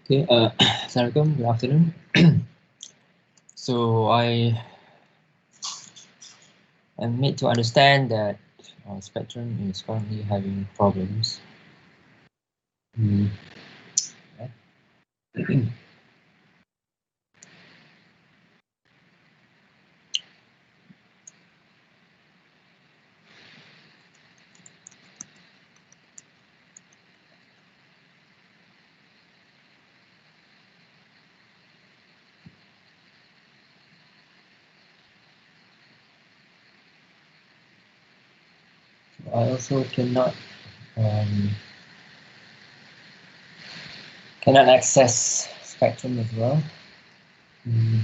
Okay, Assalamualaikum, good afternoon. So I am made to understand that Spectrum is currently having problems. Mm. I also um, cannot access Spectrum as well. Mm.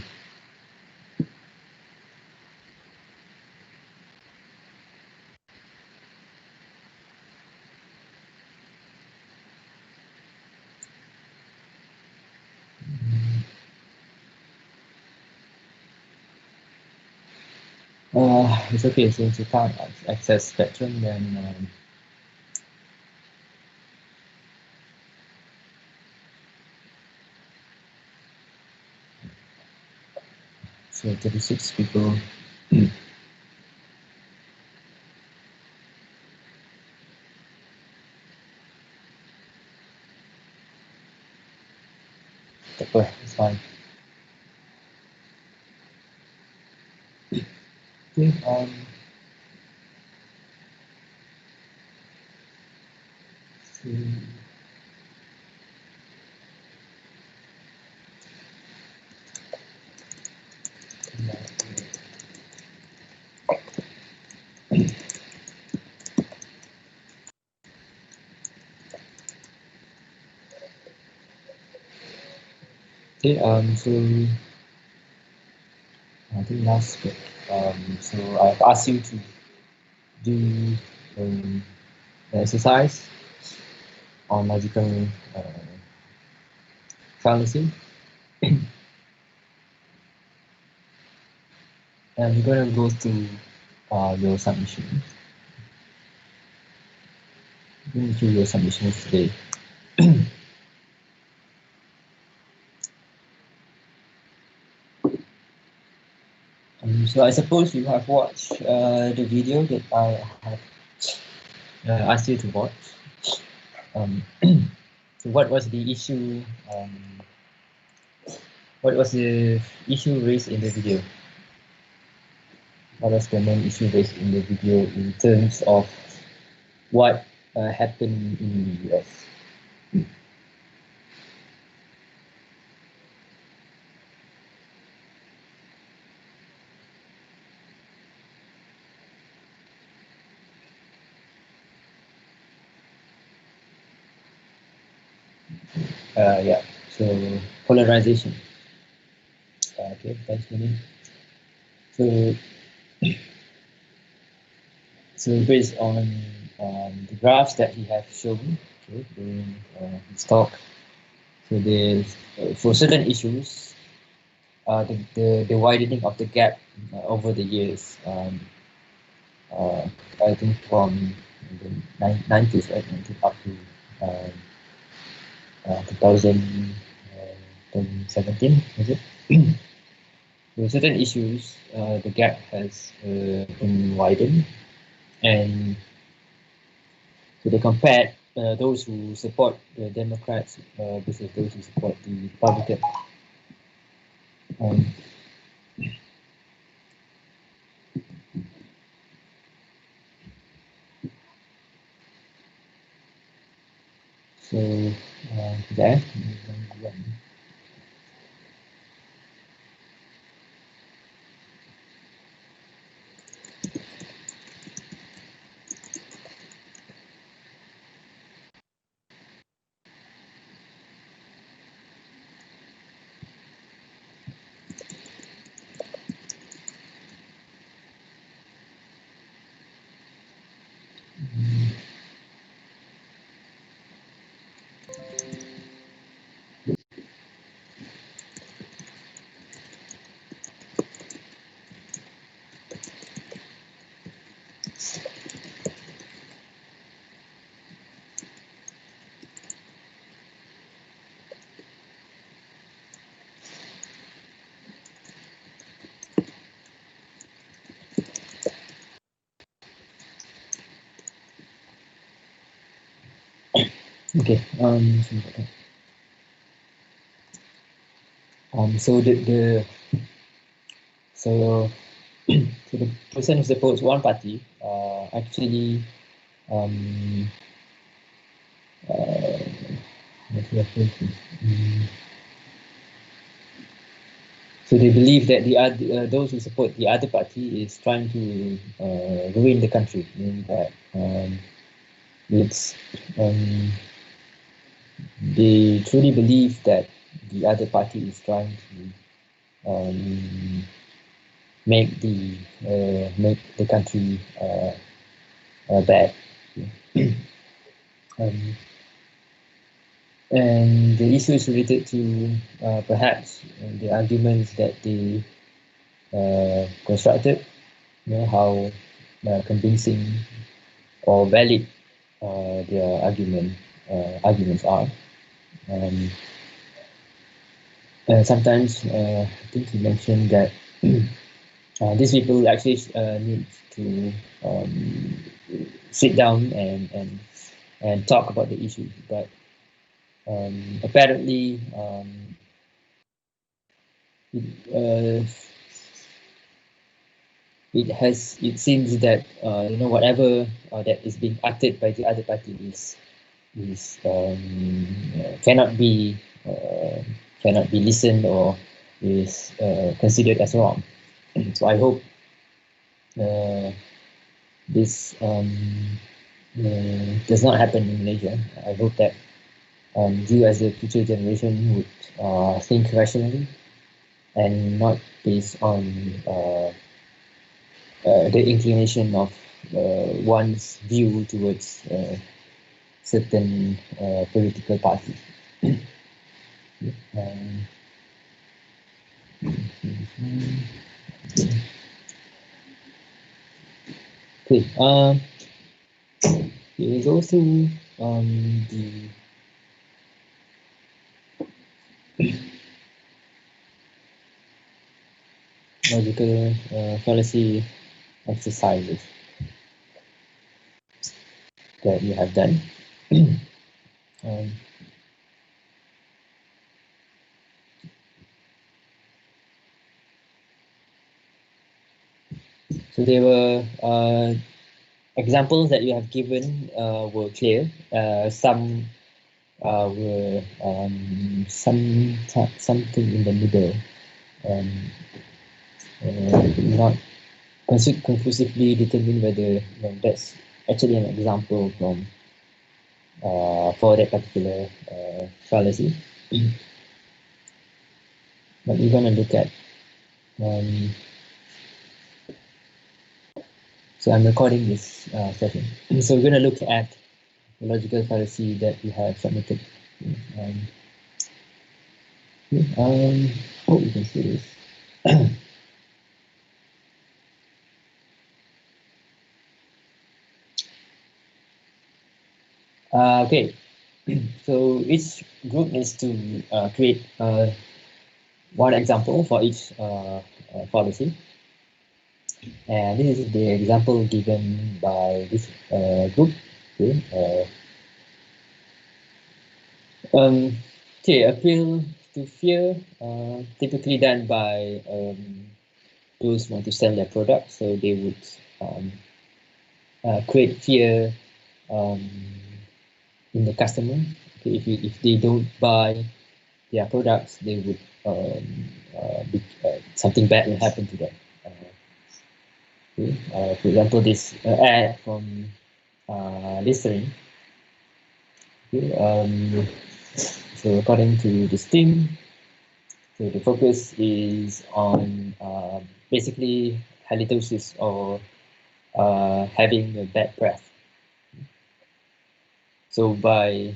It's okay, since you can't access Spectrum, then so 36 people. Tak apa, it's fine. Okay, so, okay, so I think last week, so I've asked you to do the exercise on logical fallacy, and we're going to go through your submissions. Going through your submissions today. So I suppose you have watched the video that I have asked you to watch. So what was the issue? What was the issue raised in the video? What was the main issue raised in the video in terms of what happened in the US? Yeah, so polarization. Okay, thanks, Mini. So, based on the graphs that he has shown, okay, during his talk, so there's for certain issues, the widening of the gap over the years, I think from the 90s, right, up to 2017, is it? With certain issues, the gap has been widened, and so they compared those who support the Democrats versus those who support the Republican. Um, so there. Okay. So so so the person who supports one party actually um, uh, so they believe that the other those who support the other party is trying to ruin the country, meaning that it's they truly believe that the other party is trying to make the country bad. Um, and the issue is related to perhaps the arguments that they constructed, how convincing or valid their arguments are. Um, sometimes I think you mentioned that these people actually need to um, sit down and talk about the issue, but apparently uh, it seems that whatever that is being uttered by the other party is uh, cannot be listened or is considered as wrong. So I hope uh, this does not happen in Malaysia. I hope that you as a future generation would think rationally and not based on the inclination of one's view towards certain political parties. Um, okay. There is also the logical fallacy exercises that you have done. um, so there were examples that you have given were clear. Some were something in the middle, um, not conclusively determine whether that's actually an example from for that particular fallacy. But we're going to look at um, so I'm recording this session. So we're going to look at the logical fallacy that we have submitted. Um, oh, you can see this. Okay, so each group needs to create one example for each policy. And this is the example given by this group. Okay, okay, appeal to fear, typically done by those who want to sell their product. So they would create fear um, in the customer. Okay, if they don't buy their products, they would something bad will happen to them. Okay. For example, this ad from Listerine. Okay. So according to this team, so the focus is on basically halitosis or having a bad breath. So by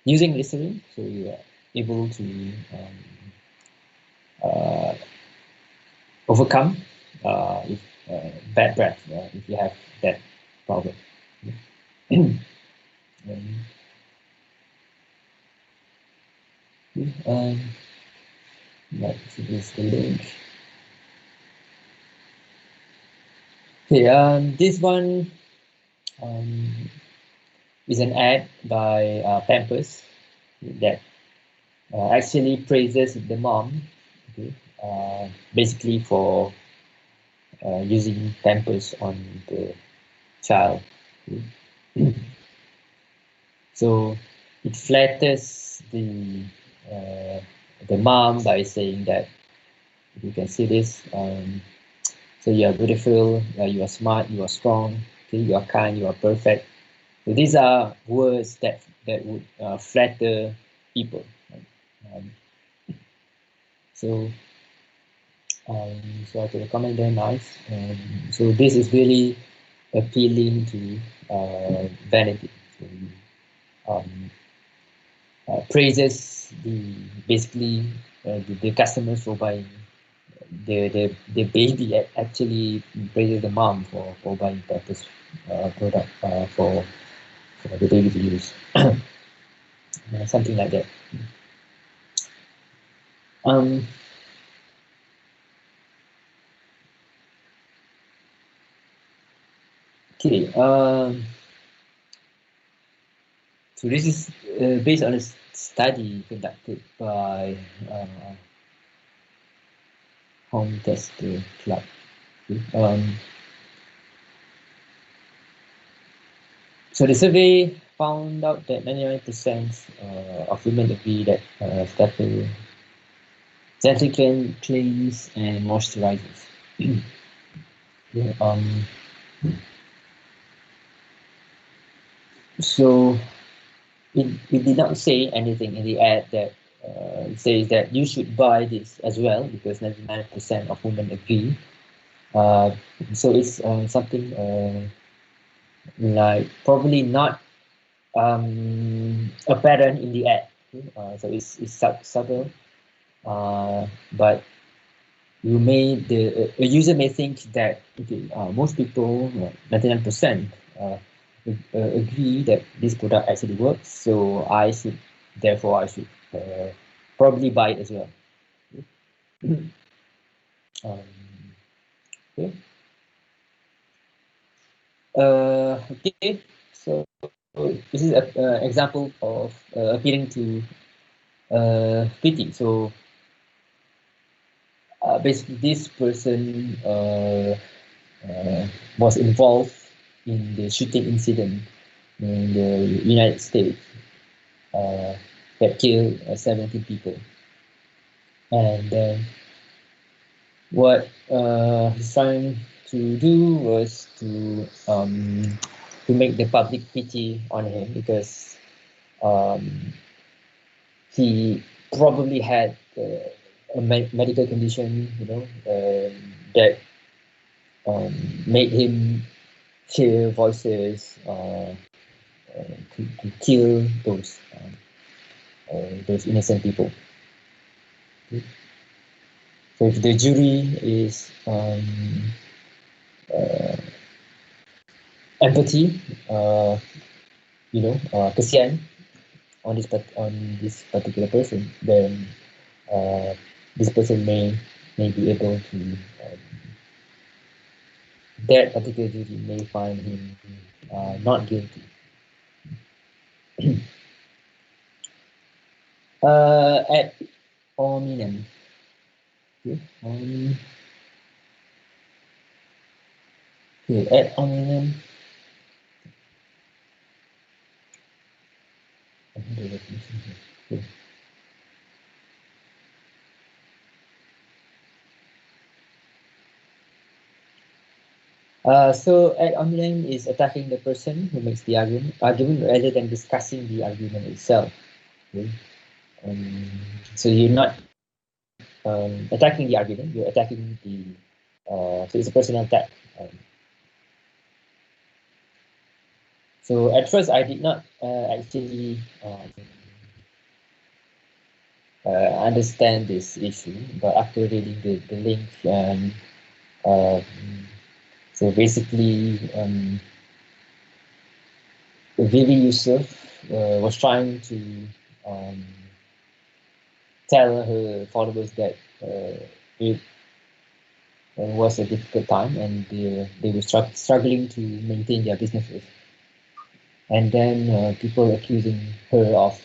using Listerine, so you are able to uh, overcome if, bad breath if you have that problem. um, Let's use the link. Okay, this one, um, is an ad by Pampers that actually praises the mom, okay, basically for using Pampers on the child. Okay. So it flatters the mom by saying that you can see this. So you are beautiful, you are smart, you are strong, okay, you are kind, you are perfect. So these are words that would flatter people. Right? So so I could recommend them nice. So this is really appealing to vanity. So, um, praises basically the customers for buying the baby actually praises the mom for buying Pampers product for the baby to use. Something like that. Um, okay. So this is based on a study conducted by Home Tester Club. Okay. So the survey found out that 99% of women agree that staple gently cleans and moisturizes. Yeah, so it did not say anything in the ad that says that you should buy this as well because 99% of women agree. Uh, so it's something like probably not a pattern in the ad. Okay? So it's subtle, but you may a user may think that okay, most people, 99%, agree that this product actually works, so therefore I should probably buy it as well. um, okay. Okay, so this is an example of appealing to pity. So basically, this person was involved in the shooting incident in the United States uh, that killed 17 people. And what he's trying to do was to make the public pity on him because um, he probably had a medical condition, that made him hear voices to kill those innocent people. So if the jury is empathy, kesian on this particular person, then uh, this person may be able to that particular jury may find him not guilty. At Hominem. Okay. At Hominem. Okay. So ad hominem is attacking the person who makes the argument rather than discussing the argument itself. Okay? Um, so you're not attacking the argument, you're attacking so it's a personal attack. So at first I did not actually understand this issue, but after reading the link, uh, so basically Vivi Yusuf was trying to um, tell her followers that it was a difficult time and they were struggling to maintain their businesses. and then people accusing her of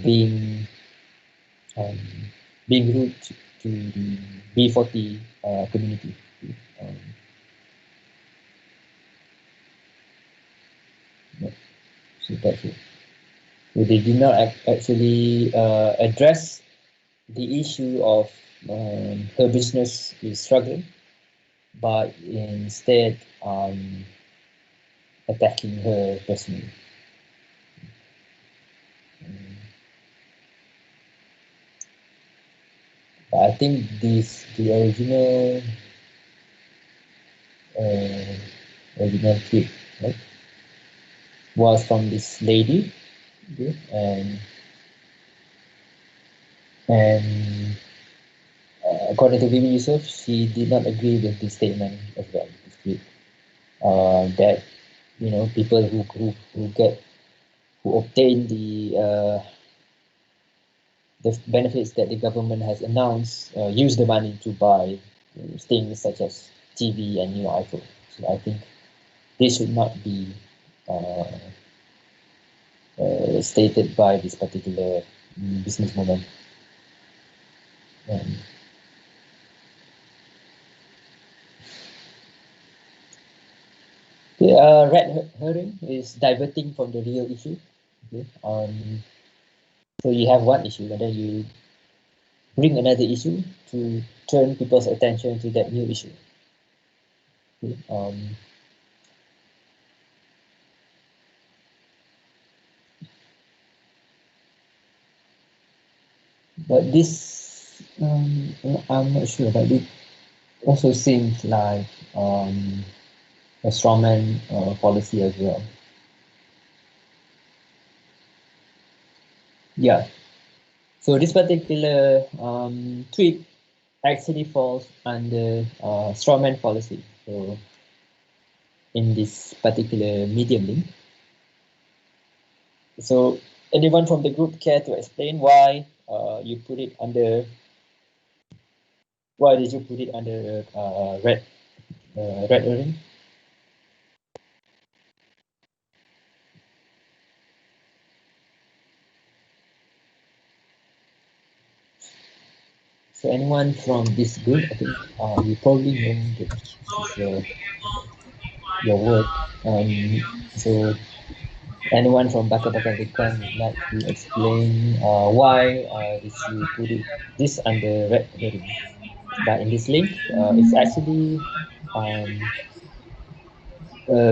being um, being rude to the B40 community. Um, yeah, so that's it. So they did not actually address the issue of her business is struggling, but instead attacking her personally. Um, I think the uh, original tweet, right, was from this lady, okay, and according to Bibi Yusuf, she did not agree with this statement as well. This tweet, that people who get who obtain the benefits that the government has announced use the money to buy things such as TV and new iPhone. So I think this should not be uh, stated by this particular businesswoman. Um, the red herring is diverting from the real issue. Okay? So you have one issue, and then you bring another issue to turn people's attention to that new issue. Okay? But this, I'm not sure, but it also seems like a strawman policy as well. Yeah. So this particular tweet actually falls under strawman policy. So in this particular medium link. So anyone from the group care to explain why you put it under? Why did you put it under red herring? So anyone from this group, I think you probably know that this is your work. So anyone from Bakar Bakar Vikram would like to explain why did you put this under red herring? But in this link, it's actually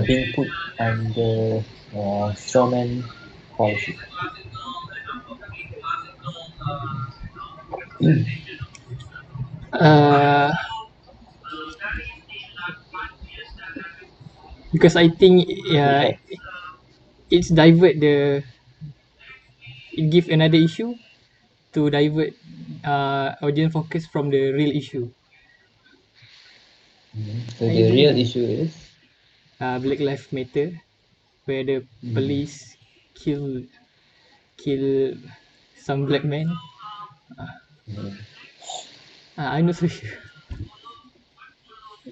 being put under strawman policy. Uh, because I think Okay. it's divert the it give another issue to divert audience focus from the real issue. So I the don't real know. issue is Black Lives Matter, where the mm, police kill kill some black men. mm, I'm not so sure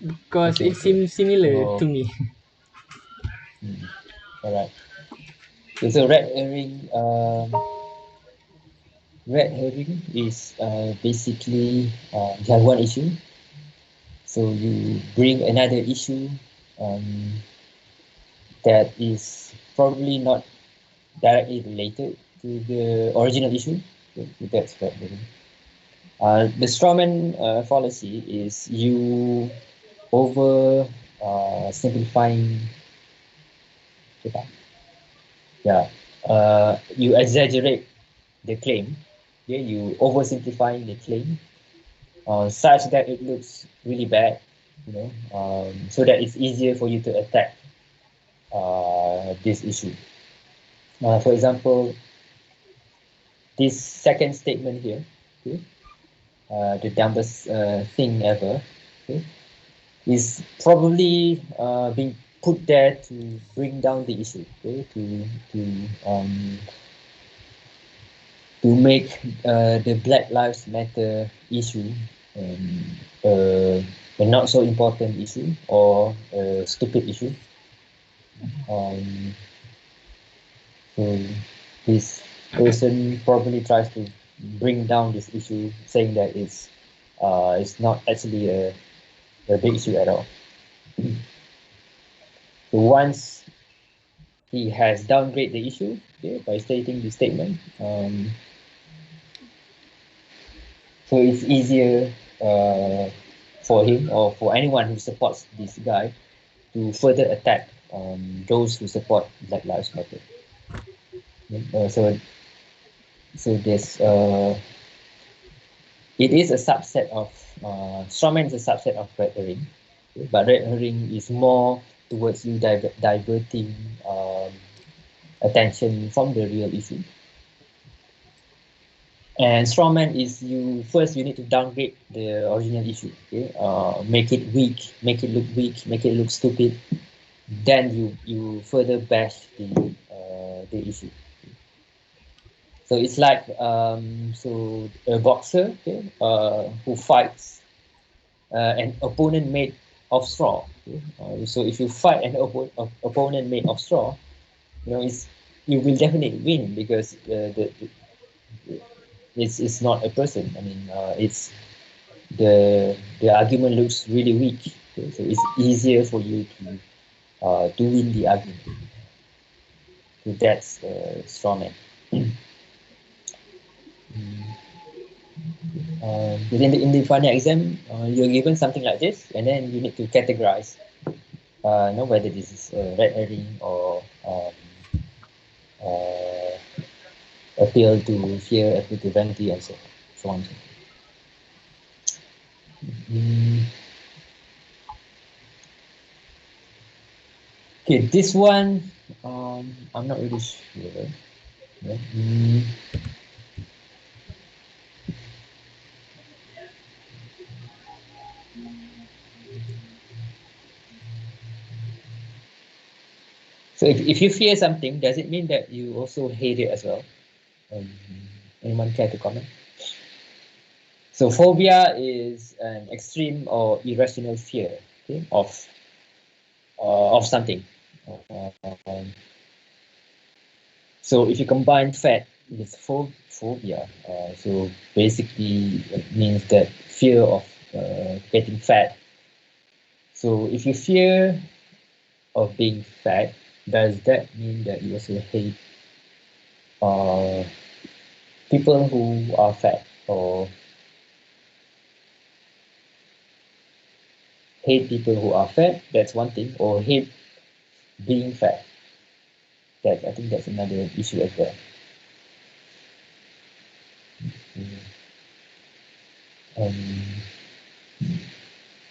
because okay, it okay. seems similar So to me. mm, all right. Okay, so red herring is basically you have one issue, so you bring another issue um, that is probably not directly related to the original issue. So that's red herring. The strawman fallacy is you over simplifying, yeah, you exaggerate the claim, yeah, you oversimplifying the claim such that it looks really bad, so that it's easier for you to attack this issue. For example, this second statement here, okay, the dumbest thing ever, okay, is probably being put there to bring down the issue, okay, to make the Black Lives Matter issue um, a not so important issue or a stupid issue. So this person probably tries to bring down this issue, saying that it's not actually a big issue at all. So once he has downgraded the issue, okay, by stating the statement, so it's easier for him or for anyone who supports this guy to further attack those who support Black Lives Matter. So there's it is a subset of strawman is a subset of red herring, but red herring is more towards you diverting attention from the real issue. And strawman is you need to downgrade the original issue, okay? Make it weak, make it look weak, make it look stupid. Then you further bash the issue. So it's like so a boxer, okay, who fights an opponent made of straw. Okay? So if you fight an opponent made of straw, you will definitely win because it's not a person. I mean, it's the argument looks really weak. Okay? So it's easier for you to win the argument. So that's straw man. In the final exam, you're given something like this, and then you need to categorize, whether this is red herring or uh, appeal to fear, appeal to vanity, and so on. Okay, this one, I'm not really sure. Yeah. So if you fear something, does it mean that you also hate it as well? Anyone care to comment? So phobia is an extreme or irrational fear, okay, of something. Um, so if you combine fat with phobia, so basically it means that fear of getting fat. So if you fear of being fat, does that mean that you also hate uh, people who are fat, or hate people who are fat? That's one thing. Or hate being fat. I think that's another issue as well. Um,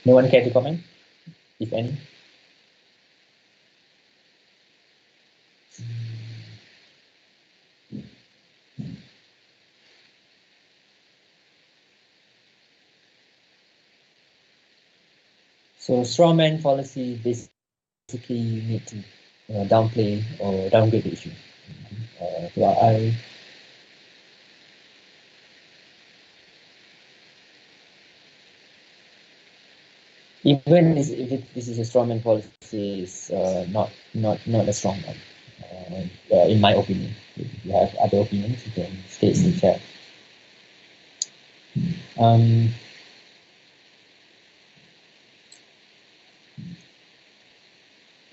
no one care to comment, if any? So strawman fallacy, basically you need to downplay or downgrade the issue. Even if this is a strawman policy, is not a strong one, in my opinion. If you have other opinions, you can state in chat.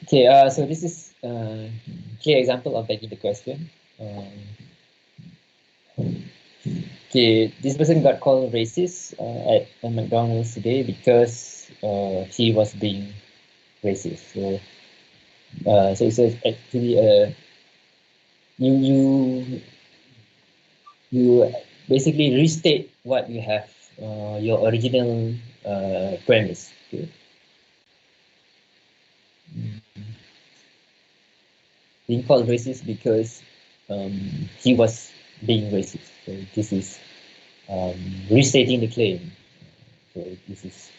Okay, so this is a clear example of begging the question. Okay, this person got called racist at McDonald's today because he was being racist. So it's actually you basically restate what you have, your original premise. Okay? Being called racist because he was being racist. So this is restating the claim. So this is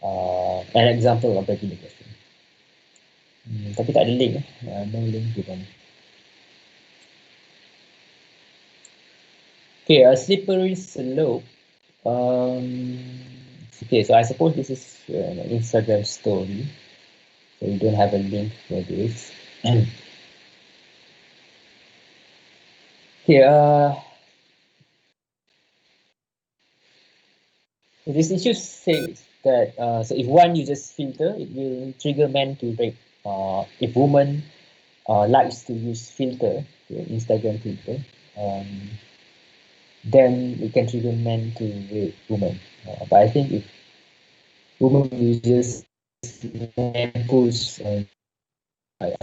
an example of begging the question. Tapi tak ada link, no link to them. Okay, a slippery slope. Okay, so I suppose this is an Instagram story. So we don't have a link for this. Here, this issue says that so if one uses filter, it will trigger men to rape. If woman likes to use filter, Instagram filter, then it can trigger men to rape women. But I think if woman uses men posts, I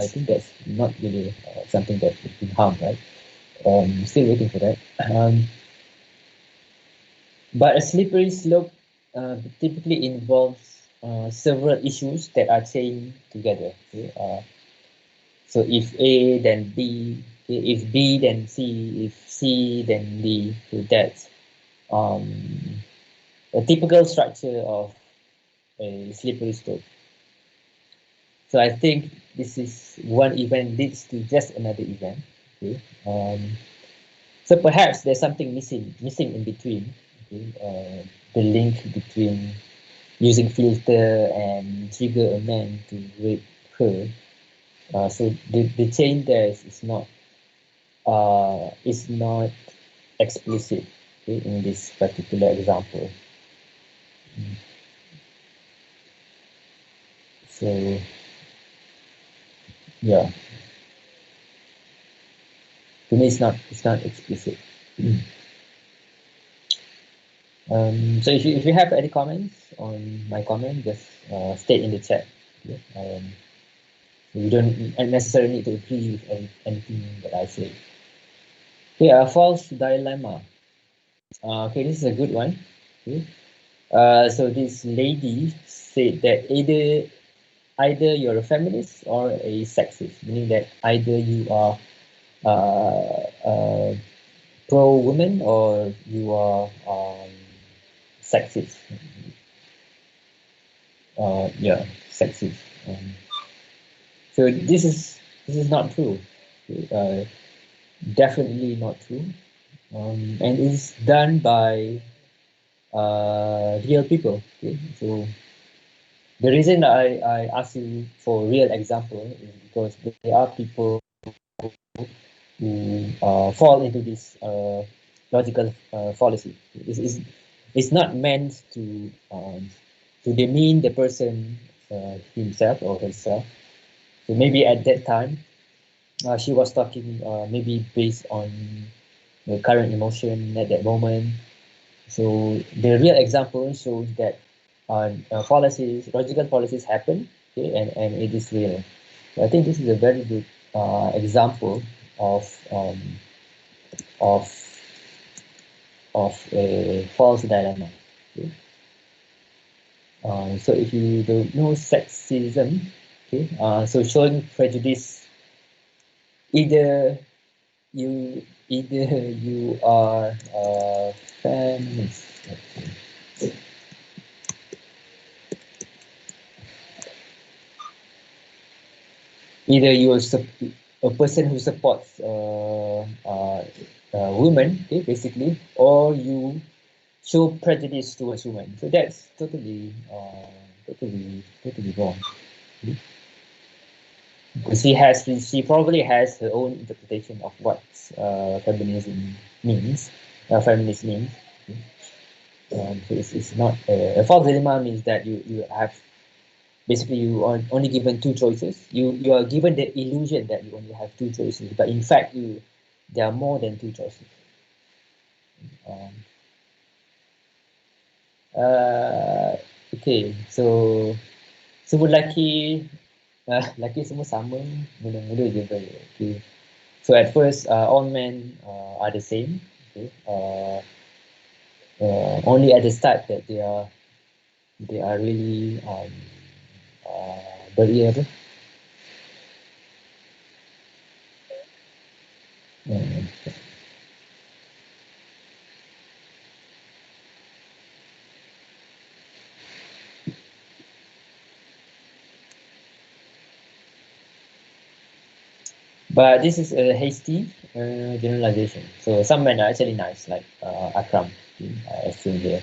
think that's not really something that would harm, right? Still waiting for that. But a slippery slope typically involves several issues that are chained together. Okay? So if A, then B, if B, then C, if C, then D. So that's a typical structure of a slippery slope. So I think this is one event leads to just another event. Okay? So perhaps there's something missing in between. Okay? The link between using filter and trigger a man to rape her. So the chain there is not explicit, okay, in this particular example. So yeah, to me it's not explicit. So if you have any comments on my comment, just state in the chat. Okay? So you don't necessarily need to agree with anything that I say. Okay, false dilemma. Okay, this is a good one. Okay. So this lady said that either you're a feminist or a sexist, meaning that either you are pro women or you are sexist. Yeah, sexist. So this is not true. Definitely not true. And it's done by real people. Okay? So the reason I ask you for real example is because there are people who fall into this logical fallacy. It's not meant to demean the person himself or herself. So maybe at that time she was talking maybe based on the current emotion at that moment. So the real example shows that logical policies happen, okay, and it is real. So I think this is a very good example of um, of a false dilemma. Okay? So if you don't know sexism, okay, so showing prejudice, either you are a feminist. Either you are a person who supports women, okay, basically, or you show prejudice towards women. So that's totally wrong. Because she probably has her own interpretation of what feminism means, feminist means. So it's not a false dilemma means that you have basically you are only given two choices. You are given the illusion that you only have two choices, but in fact there are more than two choices. Um, okay, so semua lelaki semua sama, muda-muda je. Okay. So at first, all men are the same. Okay. Only at the start that they are really beri apa? Uh, but this is a hasty generalization. So some men are actually nice, like Akram, I assume here.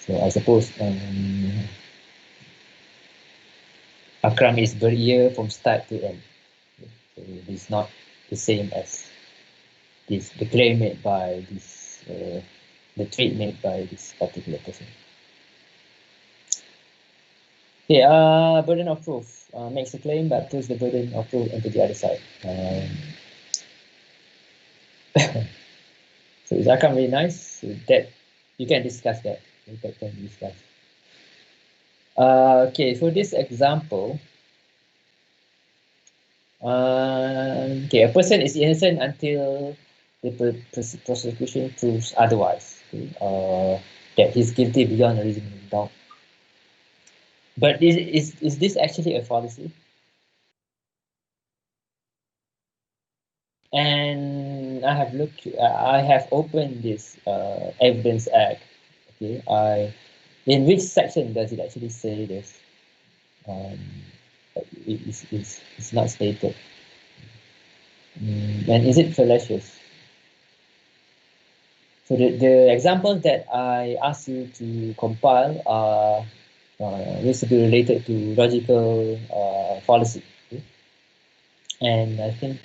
So I suppose Akram is beria from start to end. So it is not the same as the claim made by this the tweet made by this particular person. Okay, burden of proof makes a claim but puts the burden of proof into the other side. So is Akram really nice? So that you can discuss that. That can be discussed. Okay, for this example, okay, a person is innocent until the prosecution proves otherwise. Okay? That he's guilty beyond a reasonable doubt. But is this actually a fallacy? And I have opened this evidence act. Okay, in which section does it actually say this? It's not stated. And is it fallacious? So the examples that I asked you to compile are used to be related to logical fallacy. Okay? And I think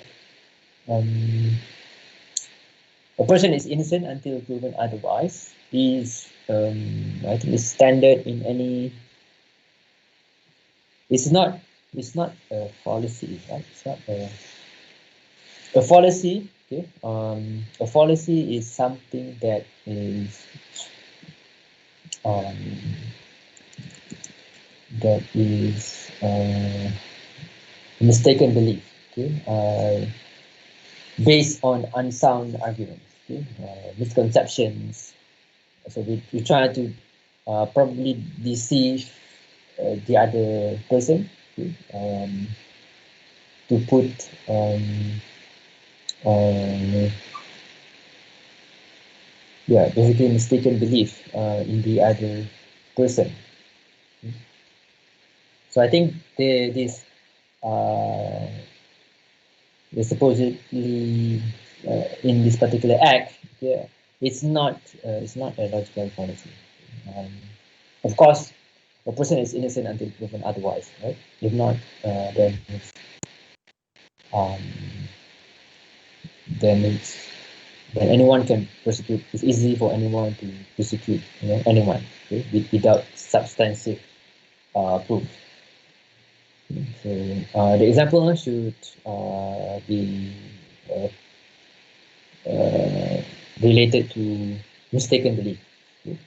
a person is innocent until proven otherwise is I think is standard in any. It's not a fallacy, right? It's not a fallacy. Okay, a fallacy is something that is um, mistaken belief. Okay, based on unsound arguments. Okay, misconceptions. So we try to probably deceive the other person. Okay, to put uh, basically mistaken belief in the other person. So I think uh, the supposedly in this particular act, yeah, it's not a logical fallacy. Um, of course, a person is innocent until proven otherwise, right? If not, um, then it's then anyone can prosecute. It's easy for anyone to prosecute, anyone, okay, without substantive proof. So the example should be uh, uh, related to mistaken belief. Okay.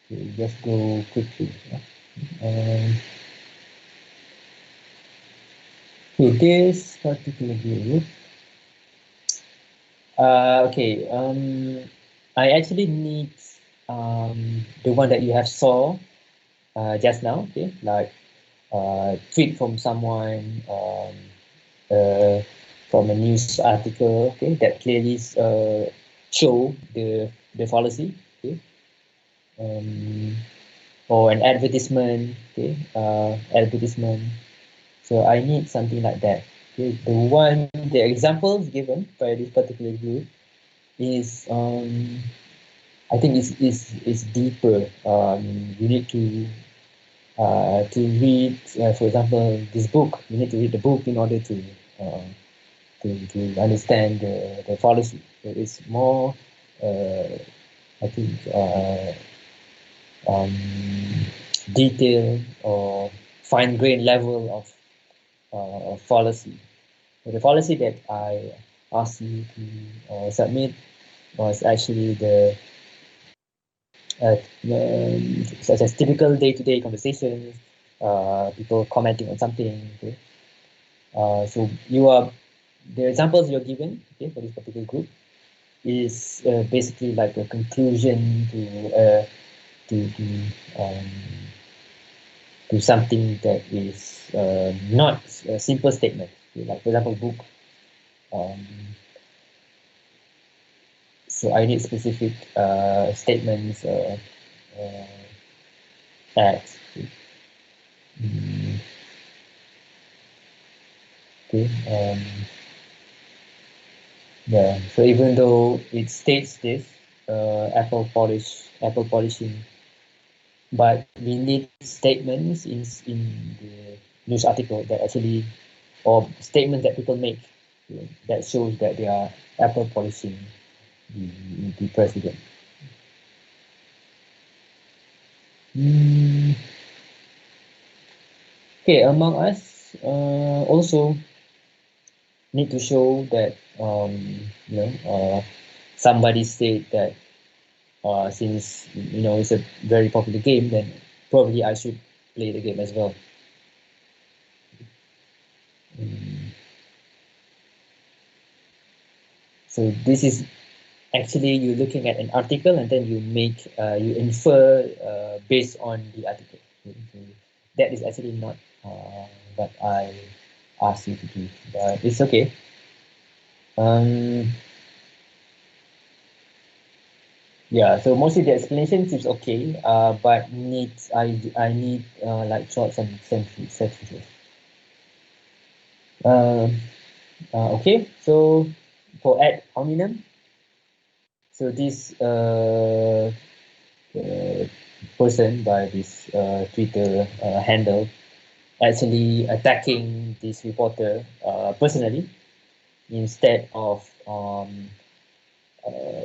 Okay, just go quickly. Okay, this particular group. Okay. I actually need the one that you have saw just now. Okay, like tweet from someone, uh, from a news article. Okay, that clearly show the fallacy. Okay, or an advertisement. Okay, advertisement. So I need something like that. Okay, the examples given by this particular group is I think is deeper. You need to read, for example, this book. You need to read the book in order uh, to understand the fallacy. So it's more, I think, um, detail or fine-grained level of fallacy. So the fallacy that I asked you to submit was actually such as typical day-to-day conversations, people commenting on something. Okay? So the examples you're given, okay, for this particular group is basically like a conclusion to um, to something that is not a simple statement. Okay? Like for example, book. Um, so I need specific statements, facts. Okay? Mm, okay. Yeah. So even though it states this, apple polishing, but we need statements in the news article that actually, or statements that people make, that shows that they are apple polishing the, the president. Mm. Okay, among us, also need to show that somebody said that since it's a very popular game, then probably I should play the game as well. Mm. So this is actually you're looking at an article and then you infer based on the article. That is actually not what I asked you to do, but it's okay. Um, yeah, so mostly the explanation seems okay, but I need like short and sentences. Okay, so for at Hominem, so this person by this Twitter handle actually attacking this reporter personally instead of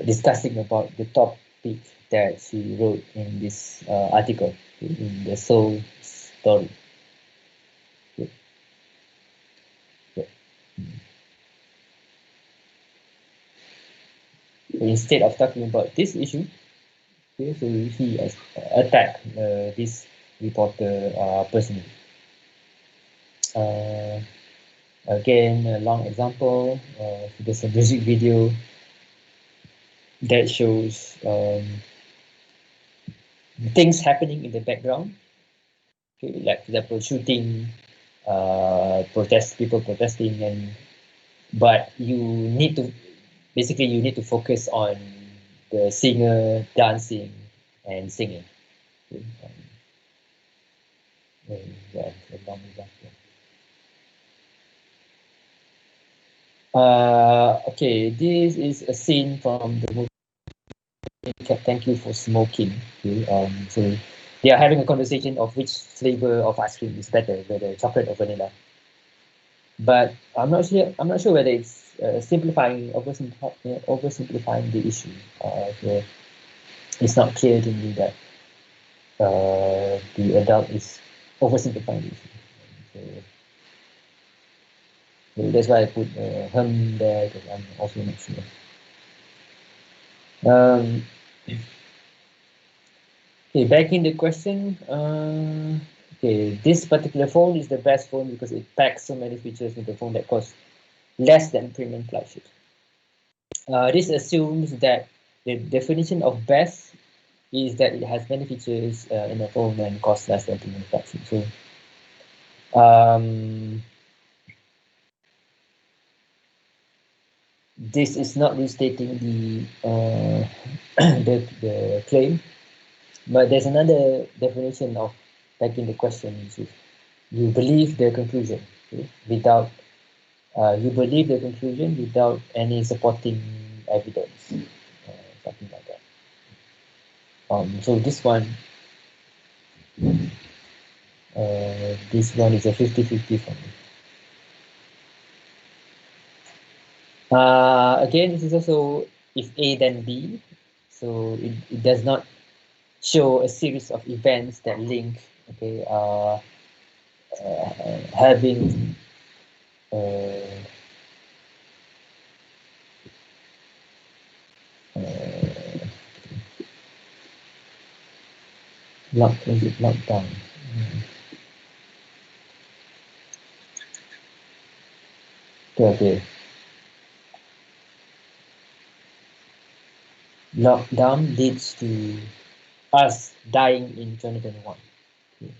discussing about the topic that she wrote in this article in the Soul story. Yeah. Yeah. So instead of talking about this issue, okay, so he attacked this reporter personally. Uh, Again, a long example. There's a music video that shows things happening in the background. Okay, like for example, shooting, people protesting, but you need to focus on the singer dancing and singing. Okay, yeah, a long example. Okay, this is a scene from the movie Thank You for Smoking. Okay, so they are having a conversation of which flavor of ice cream is better, whether chocolate or vanilla. But I'm not sure whether it's oversimplifying the issue. So it's not clear to me that the adult is oversimplifying the issue. So, so that's why I put him there, because I'm also not sure. Okay, back in the question. Okay, this particular phone is the best phone because it packs so many features in the phone that cost less than premium flagship. This assumes that the definition of best is that it has many features in a phone and costs less than premium flagship. So, this is not restating the claim, but there's another definition of backing the question, which is you believe the conclusion, okay, without you believe the conclusion without any supporting evidence, something like that. So this one is a 50-50 for me. Again, this is also if A then B, so it does not show a series of events that link, okay, having lockdown. Okay. Lockdown leads to us dying in 2021. Okay.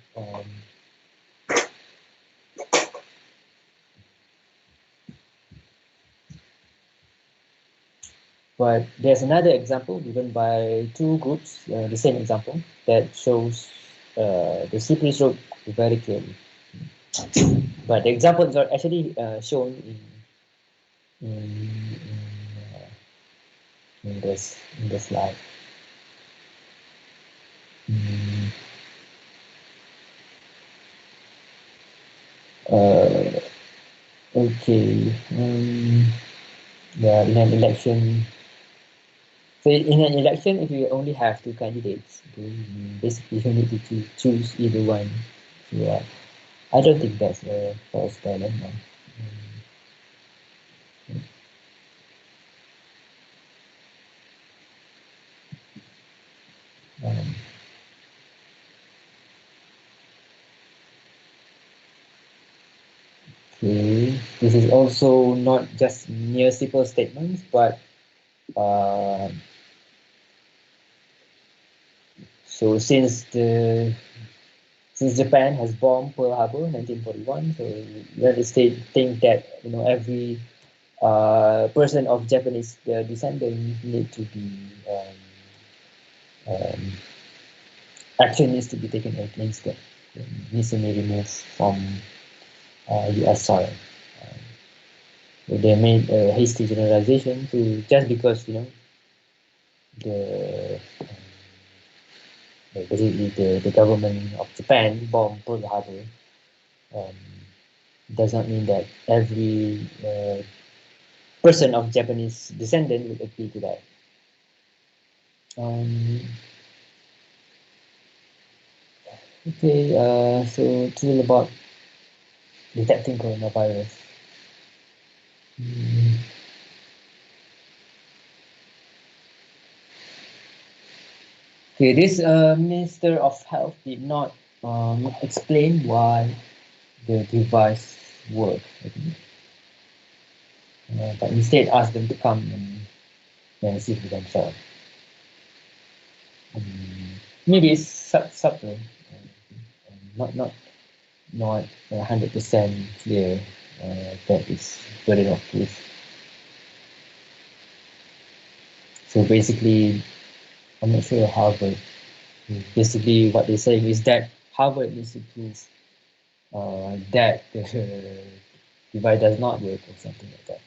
But there's another example given by two groups, the same example, that shows the slippery slope very clearly. But the example is actually shown in in the slide. Okay. Yeah, in an election. So in an election, if you only have two candidates, basically you need to choose either one. Yeah, I don't think that's a false dilemma. Um, okay, this is also not just mere simple statements, but uh, so since Japan has bombed Pearl Harbor in 1941, so the United States think that every person of Japanese descendant need to be um, action needs to be taken against them. It needs to be removed from U.S. soil. They made a hasty generalization to just because the basically the government of Japan bombed Pearl Harbor um, does not mean that every person of Japanese descendant would agree to that. Um, okay, so it's all about detecting coronavirus. Mm. Okay, this Minister of Health did not explain why the device worked, but instead asked them to come and see for themselves. Maybe it's subtle, not 100% clear that it's good enough proof. So basically, I'm not sure Harvard. Basically, what they're saying is that Harvard needs to prove that the device does not work or something like that.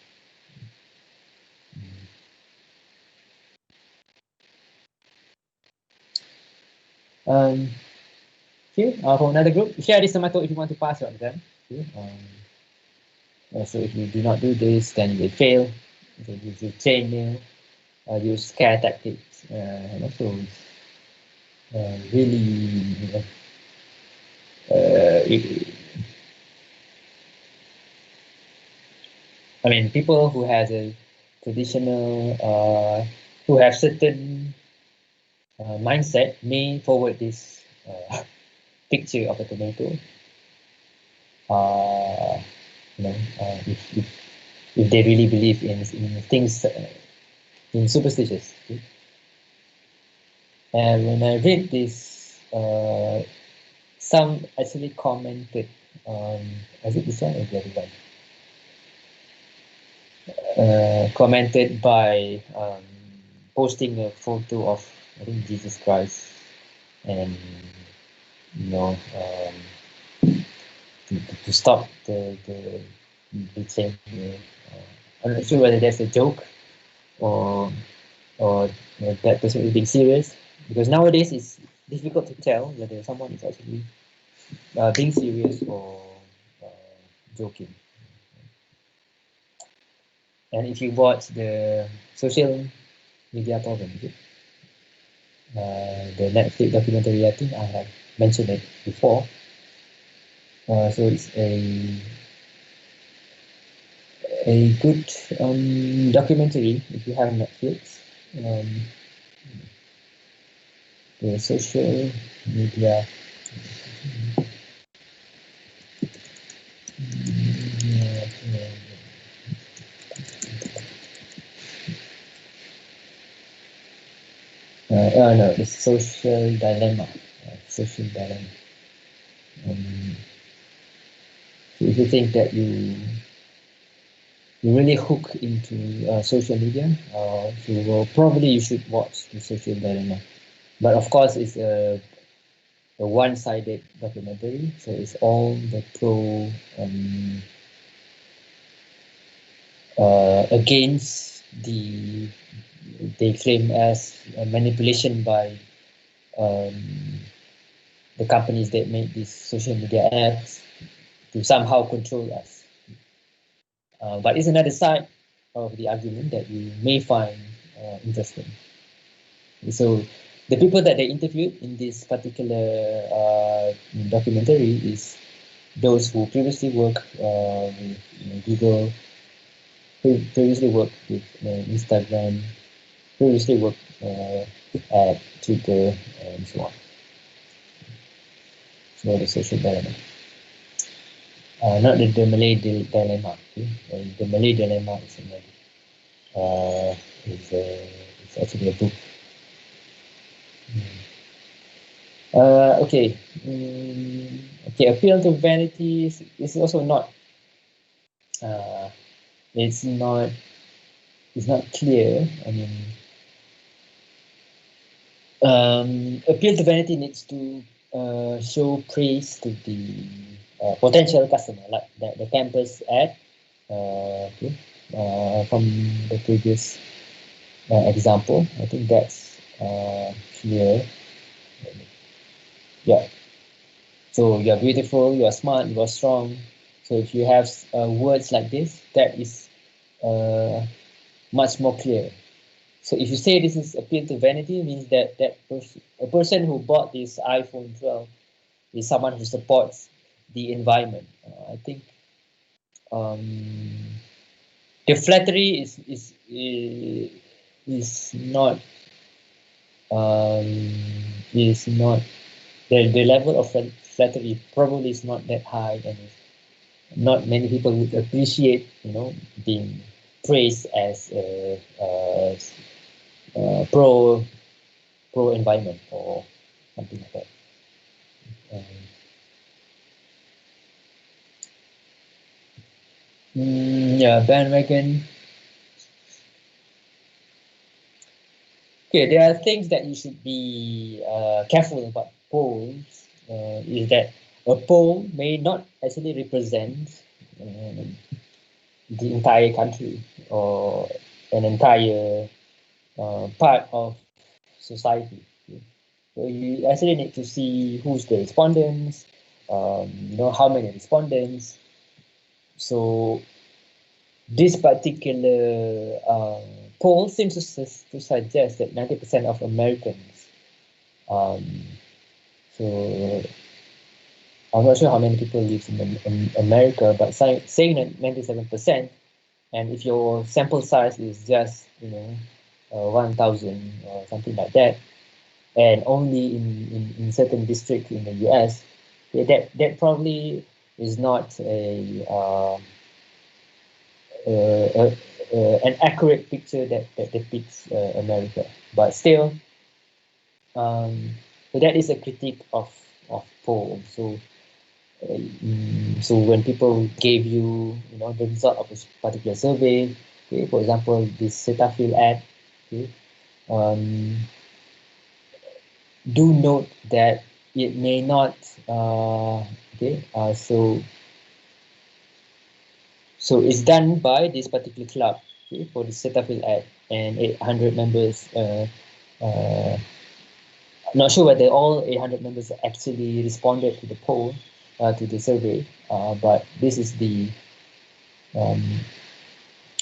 Okay, for another group, share this tomato if you want to pass your exam. Okay, so if you do not do this, then you will fail. So use your chainmail, use scare tactics, and also really, it, I mean, people who has a traditional, who have certain mindset may forward this picture of a tomato. Uh, if they really believe in things, in superstitious. Okay? And when I read this, some actually commented, was it this one or the other one? Commented by posting a photo of, I think, Jesus Christ, and to stop the change. I'm not sure whether that's a joke or that person is being serious, because nowadays it's difficult to tell whether someone is actually being serious or uh, joking. And if you watch the social media problem, the Netflix documentary, I think I have mentioned it before. So it's a good documentary if you have Netflix. Um, the social media. No, the social dilemma. Social dilemma. So if you think that you really hook into social media, probably you should watch the social dilemma. But of course, it's a one-sided documentary, so it's all the pro against the they claim as manipulation by the companies that make these social media apps to somehow control us. But it's another side of the argument that you may find interesting. So the people that they interviewed in this particular documentary is those who previously worked with Google, previously worked with Instagram, previously worked at Twitter, and so on. So the social dilemma. Not the Malay dilemma. Okay? The Malay dilemma is another. It's actually a book. Okay. Okay. Appeal to vanity is also not. It's not. It's not clear. I mean, appeal to vanity needs to show praise to the potential customer, like the campus ad. Okay. From the previous example, I think that's clear. Yeah. So you are beautiful, you are smart, you are strong. So if you have words like this, that is much more clear. So if you say this is appeal to vanity, means that a person who bought this iPhone 12 is someone who supports the environment. I think um, the flattery um, is not the level of flattery probably is not that high, and not many people would appreciate, being praised as pro environment or something like that. Yeah, bandwagon. Okay, there are things that you should be careful about polls. Is that a poll may not actually represent the entire country or an entire part of society. So you actually need to see who's the respondents, how many respondents. So this particular poll seems to suggest that 90% of Americans, um, so I'm not sure how many people live in America, but saying that 97%, and if your sample size is just 1,000 or something like that, and only in certain districts in the US, that probably is not an accurate picture that depicts America. But still, so that is a critique of poll. So when people gave you the result of a particular survey, okay, for example, this Cetaphil ad, okay, um, do note that it may not so it's done by this particular club, okay, for the Cetaphil ad, and 800 members. Not sure whether all 800 members actually responded to the poll, to the survey, but this is um,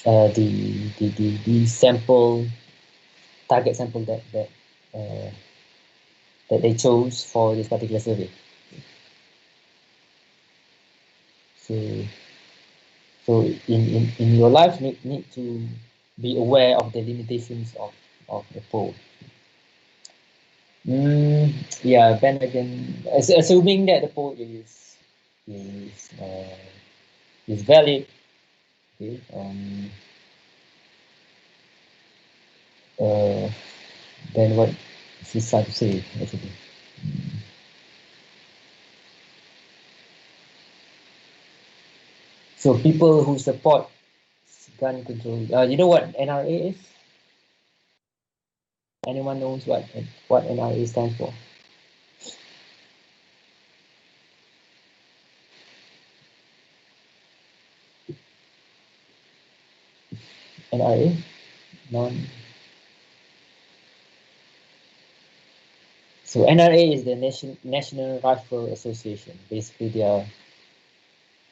the sample, target sample that they chose for this particular survey. So in your life, need to be aware of the limitations of the poll. Yeah, then again, assuming that the poll is uh, is valid, okay, uh, then what is hard to say actually. So people who support gun control, you know what NRA is? Anyone knows what NRA stands for? NRA, non. So NRA is the National Rifle Association. Basically, they are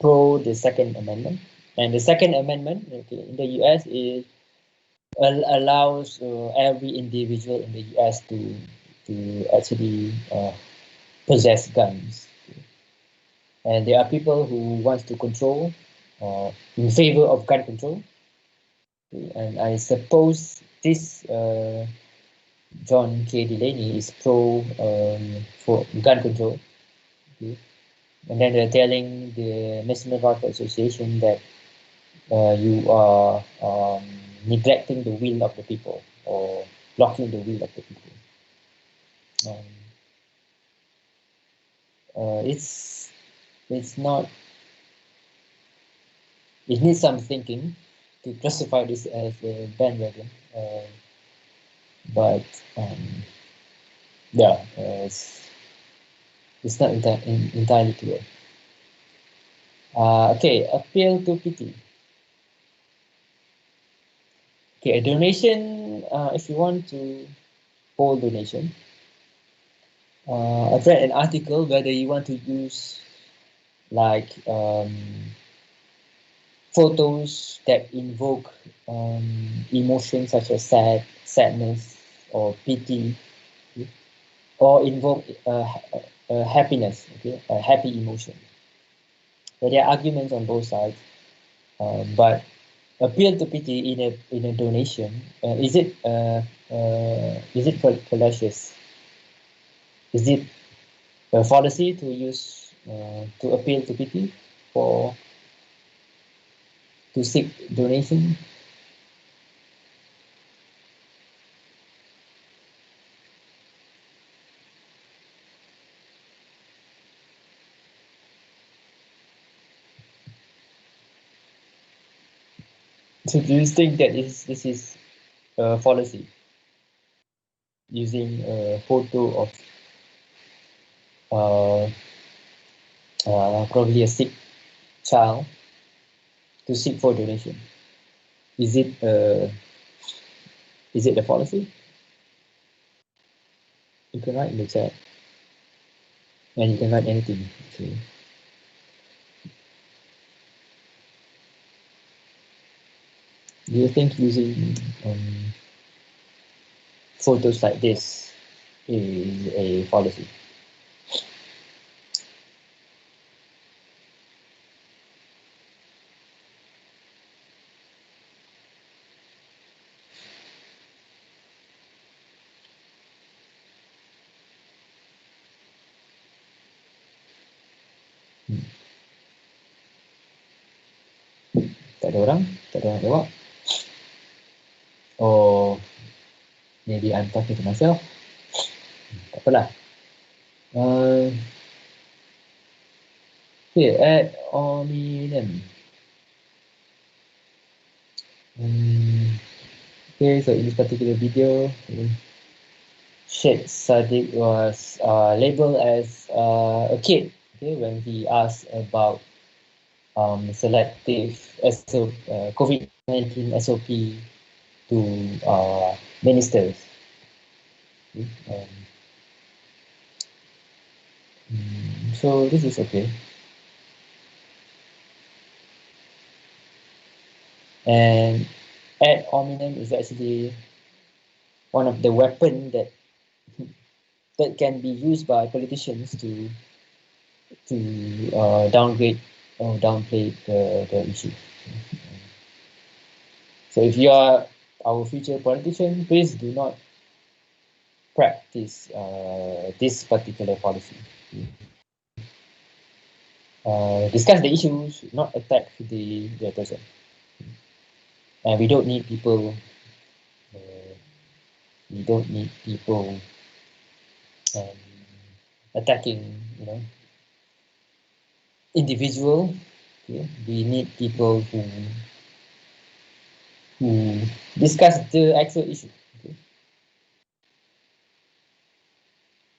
pro the Second Amendment, and the Second Amendment, okay, in the US is allows every individual in the US to actually possess guns. And there are people who wants to control, in favor of gun control. And I suppose this John K. Delaney is pro for gun control. Okay. And then they're telling the National Rifle Association that you are neglecting the will of the people or blocking the will of the people. It's not. It needs some thinking to classify this as a bandwagon, but yeah, it's not entirely clear. Okay, appeal to pity. Okay, a donation. If you want to hold donation, I've read an article whether you want to use like photos that invoke emotions such as sadness or pity, okay, or invoke happiness, okay, a happy emotion. So there are arguments on both sides, but appeal to pity in a donation, is it fallacious? Is it a fallacy to use to appeal to pity for to seek donation? So do you think that this is a fallacy, using a photo of uh, probably a sick child to seek for donation? Is it is it a fallacy? You can write in the chat, and you can write anything. Okay. Do you think using photos like this is a fallacy? Tak ada orang? Tak ada orang jawab? Or maybe I'm talking to myself? Tak apalah. Okay, at Hominem. Okay, so in this particular video, Sheikh Sadiq was labeled as a kid, okay, when he asked about selective COVID-19 SOP to ministers. Okay. So this is okay. And ad hominem is actually one of the weapons that can be used by politicians to downgrade or downplay the issue. So if you are our future politician, please do not practice this particular policy. Discuss the issues, not attack the person. And we don't need people. We don't need people attacking, individual. Okay? We need people who discuss the actual issue. Okay?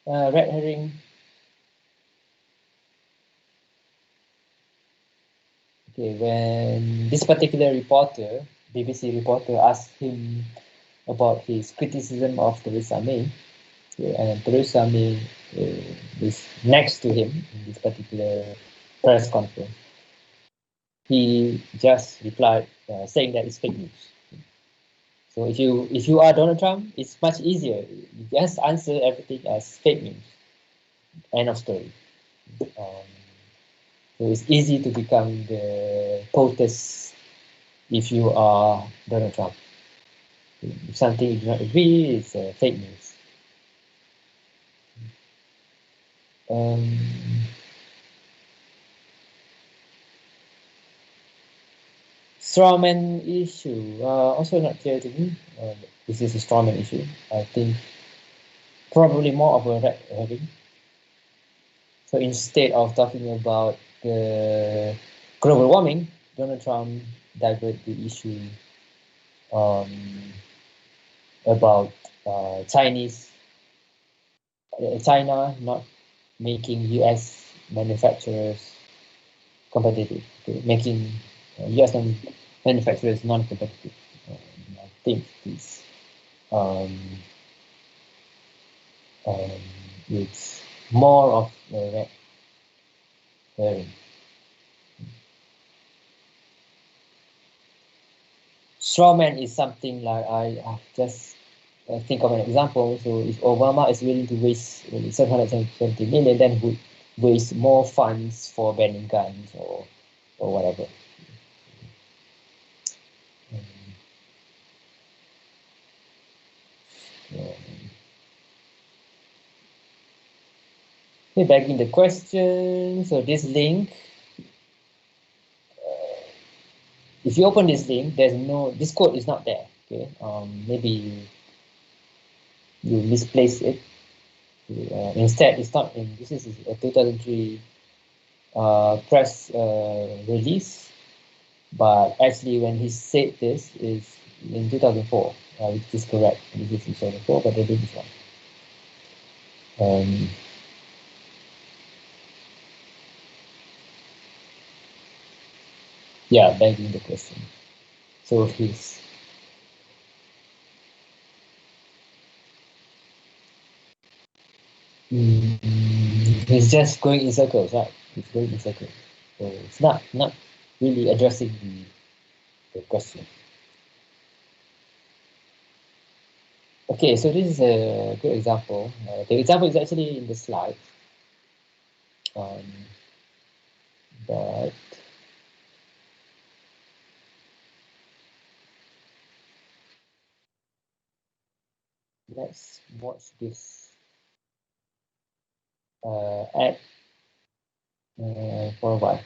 Red herring. Okay, when this particular reporter, BBC reporter, asked him about his criticism of Theresa May, Okay, and Theresa May is next to him in this particular press conference. He just replied saying that it's fake news. So if you are Donald Trump, it's much easier. You just answer everything as fake news. End of story. So it's easy to become the POTUS if you are Donald Trump. If something you do not agree, it's fake news. Strawman issue, also not clear to me. This is a strawman issue. I think probably more of a red herring. So instead of talking about the global warming, Donald Trump divert the issue about China not making U.S. manufacturers competitive, okay? Making U.S. manufacturers non-competitive. I think this it's more of a red herring. Strawman is something like I just think of an example. So if Obama is willing to waste 770 million, then would waste more funds for banning guns or whatever. Okay, back in the question. So this link, if you open this link, this code is not there. Okay, maybe you misplaced it. Instead, it's not in. This is a 2003 press release, but actually when he said this is in 2004, which is correct. This is in 2004, but the link is wrong. Yeah, begging the question. So he's just going in circles, right? He's going in circles. So it's not really addressing the question. Okay, so this is a good example. The example is actually in the slide. But let's watch this ad for a while.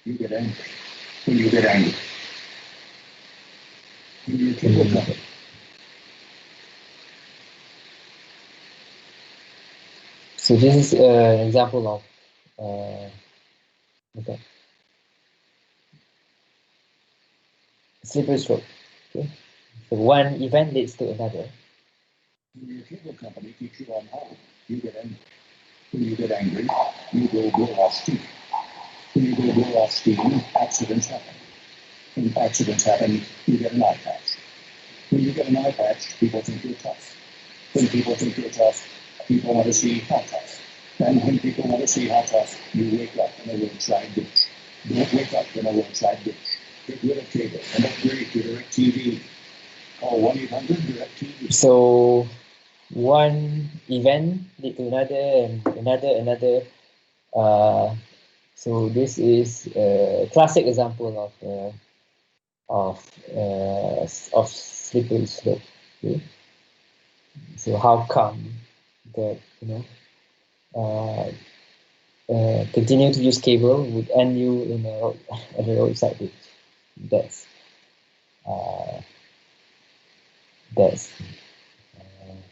You get angry. When you get angry, you get trouble. So this is an example of okay, slippery slope. Okay, so one event leads to another. When your cable company keeps you on hold, you get angry. When you get angry, you go blow off steam. When you go blow off steam, accidents happen. When accidents happen, you get an eye patch. When you get an eye patch, people think you're tough. When people think you're tough, people want to see how tough. And when people want to see how tough, you wake up in a roadside ditch. Don't wake up in a roadside ditch. Get rid of cable and upgrade to DirecTV. Call 1-800-DirecTV. So one event lead to another and another. So this is a classic example of slippery slope. Okay? So how come that continue to use cable would end you in at a roadside ditch. That's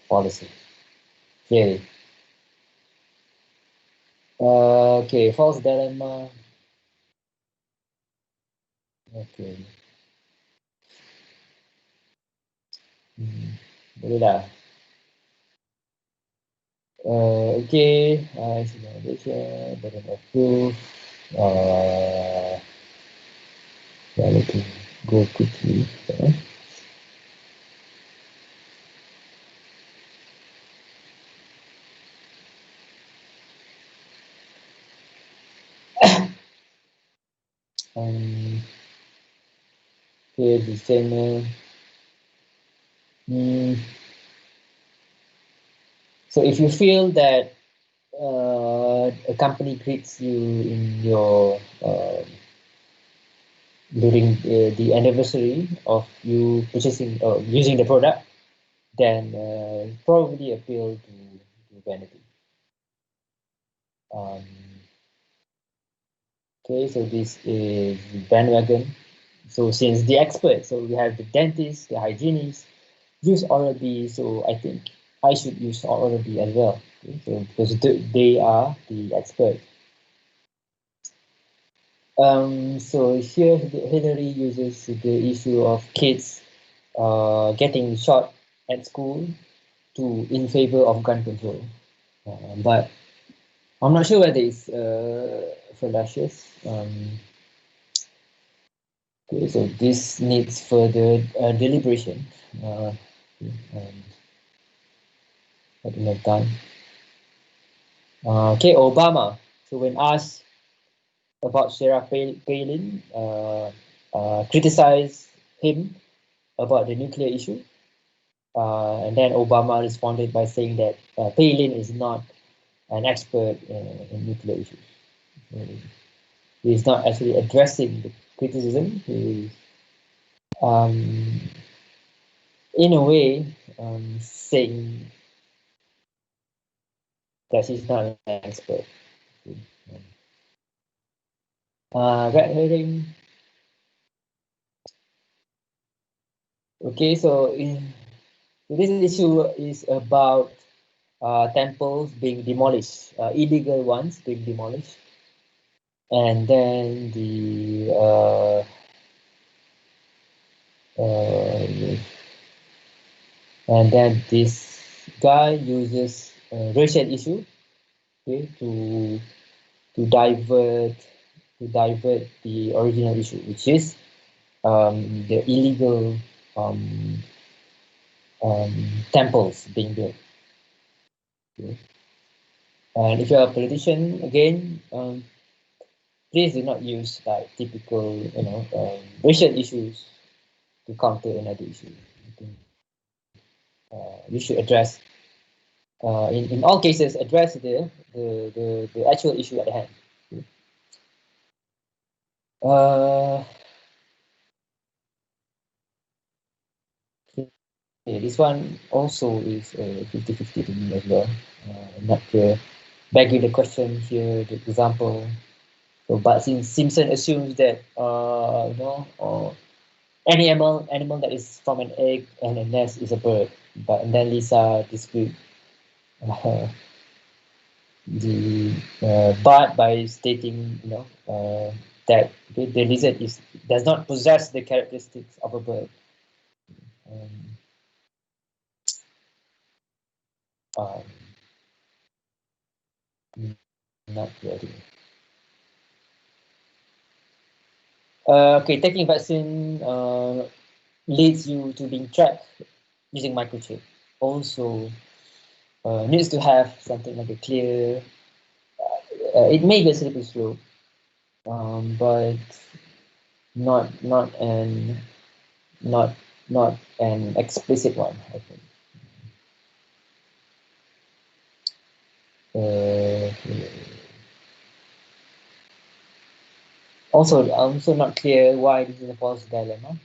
policy. Okay. Okay, false dilemma. Okay. Boleh lah. Okay, Hasty Generalization, doesn't approve. I need to go quickly. Okay, disclaimer. So if you feel that a company greets you in your during the anniversary of you purchasing or using the product, then probably appeal to Vanity. Okay, so this is bandwagon. So since the expert, so we have the dentist, the hygienist, use Oral-B, so I think I should use Oral-B as well. Okay? So because they are the expert. So here Hillary uses the issue of kids getting shot at school in favor of gun control, but I'm not sure whether it's fallacious. Okay, so this needs further deliberation. At the time. Okay, Obama. So when asked about Sarah Palin, criticized him about the nuclear issue, and then Obama responded by saying that Palin is not an expert in nuclear issues. He is not actually addressing the criticism. He is, in a way, saying that he's not an expert. Red herring. Okay, so this issue is about temples being demolished, illegal ones being demolished, and then this guy uses racial issue, okay, to divert the original issue, which is the illegal temples being built. Okay. And if you're a politician, again, please do not use like typical, racial issues to counter another issue. I think you should address, in all cases, address the actual issue at hand. Okay, this one also is 50-50 to me as well. Not clear. Back in the question here, the example. So, but since Simpson assumes that any animal that is from an egg and a nest is a bird, and then Lisa dispute but by stating that the lizard does not possess the characteristics of a bird. Not really. Okay, taking vaccine leads you to being tracked using microchip. Also needs to have something like a clear. It may be a slippery slope, but not an explicit one, I think. Also, I'm also not clear why this is a false dilemma.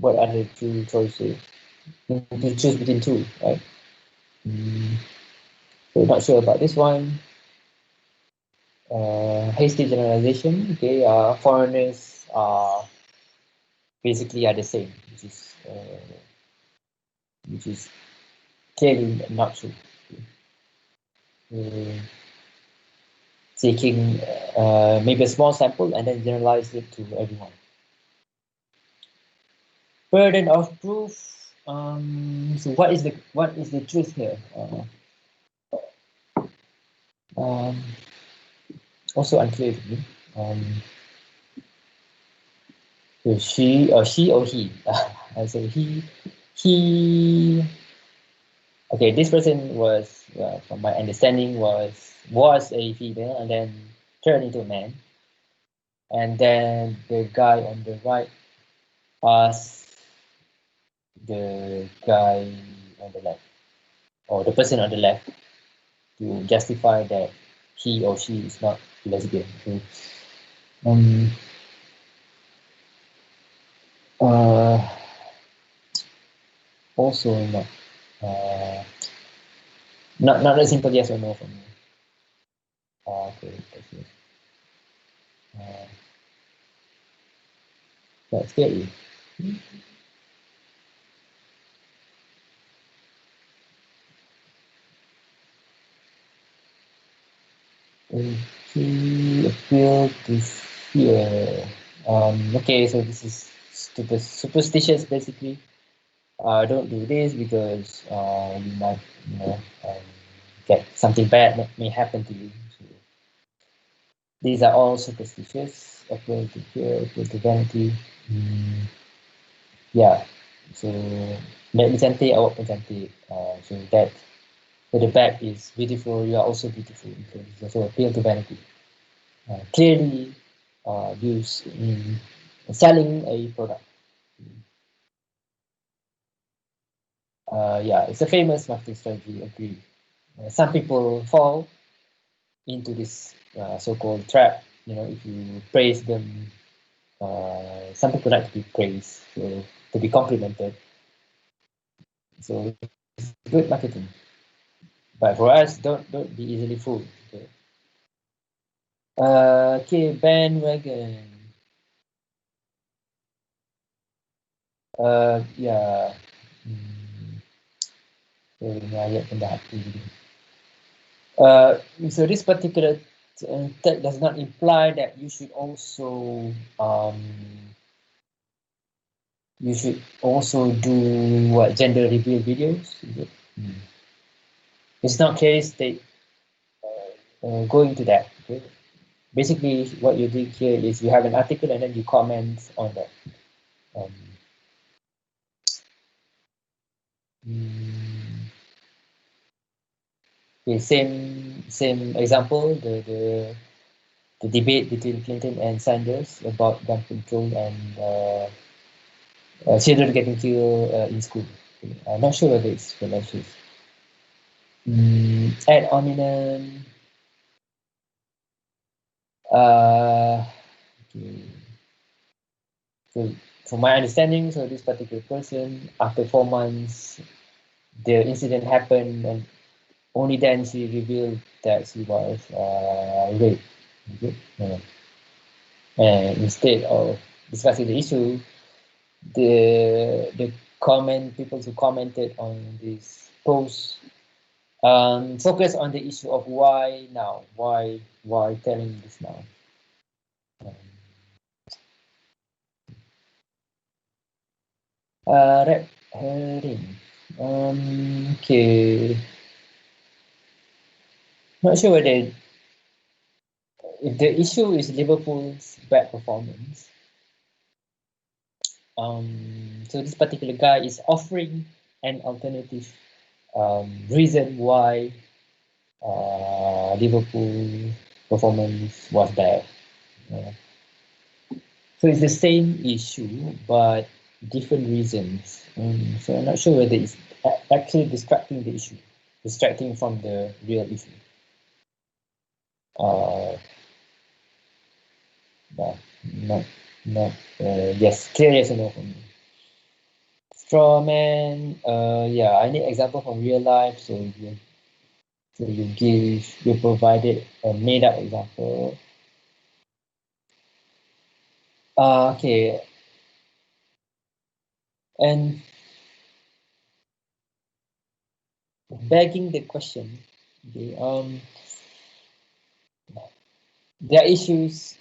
what are the two choices? You need to choose between two, right? So not sure about this one. Hasty generalization. Okay, foreigners are basically are the same, which is clearly not true. Taking maybe a small sample and then generalize it to everyone. Burden of proof. So what is the truth here? Also unclear to me. So she or he. So he. Okay, this person was, from my understanding, was a female and then turned into a man. And then the guy on the right asked the guy on the left, or the person on the left, to justify that he or she is not lesbian. So, also not a simple yes or no for me. Okay, that's it. That's scary. He appealed to fear. Okay, so this is superstitious basically. Don't do this because you might, get something bad that may happen to you. So these are all superstitious. Appeal to fear, appeal to vanity. Yeah. So let me cantik, awak pun cantik. So the back is beautiful. You are also beautiful. So it's also appeal to vanity. Clearly used in selling a product. Yeah, it's a famous marketing strategy. Agree. Some people fall into this so-called trap. If you praise them, some people like to be praised, so to be complimented. So it's good marketing. But for us, don't be easily fooled. Okay, bandwagon. Yeah. Ayat rendah hati. So this particular tag does not imply that you should also do what, gender reveal videos. Is it? It's not clearly state going to that. Okay? Basically, what you do here is you have an article and then you comment on that. Okay, same example. The debate between Clinton and Sanders about gun control and children getting killed in school. Okay, I'm not sure whether it's related. At Hominem. Okay. So from my understanding, so this particular person, after 4 months, the incident happened, and only then she revealed that she was raped. Okay? And instead of discussing the issue, the people who commented on this post focus on the issue of why now, why telling this now. Red herring. Okay. Not sure whether if the issue is Liverpool's bad performance. So this particular guy is offering an alternative reason why Liverpool performance was bad. So it's the same issue, but different reasons. So I'm not sure whether it's actually distracting the issue, distracting from the real issue. No, not yes, clear yes or no for me. Strawman, yeah, I need example from real life, so you provided a made up example. Okay, and begging the question, okay, there are issues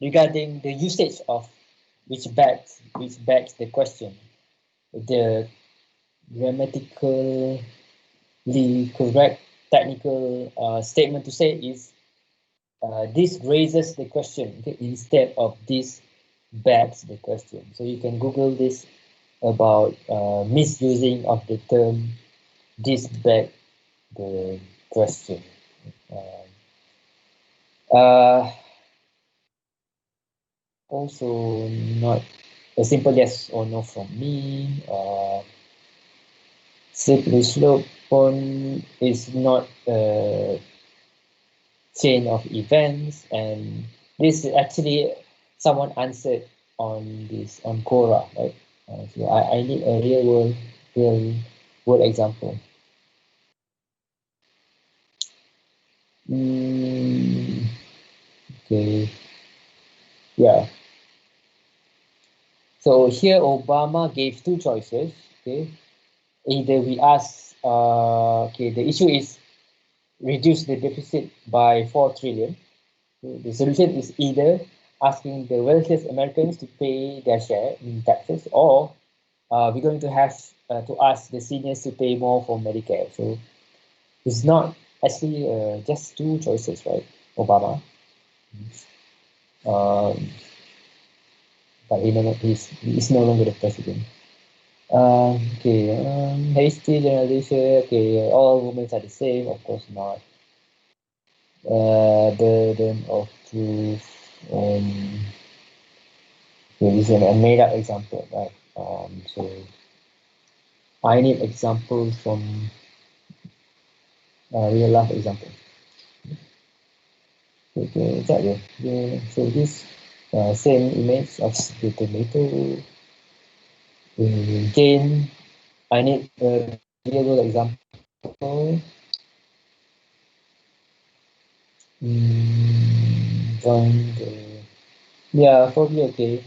regarding the usage of which begs the question. The grammatically correct technical statement to say is this raises the question, okay, instead of this begs the question. So you can Google this about misusing of the term this beg the question. Uh, Also, not a simple yes or no from me. Slippery slope pun is not a chain of events, and this is actually someone answered on this on Quora, right? So I need a real world example. Okay, yeah. So here Obama gave two choices. Okay, either we ask. Okay, the issue is reduce the deficit by 4 trillion. The solution is either asking the wealthiest Americans to pay their share in taxes, or we're going to have to ask the seniors to pay more for Medicare. So it's not actually just two choices, right? Obama. Um, but he's no longer the president. Okay, hasty generalization. Okay, all women are the same. Of course not. Burden of proof. Okay, this is a made up example, right? So I need examples from real life example. Okay, that way. Yeah, so this same image of the tomato. Again, I need a real world example. Join the, yeah, probably okay.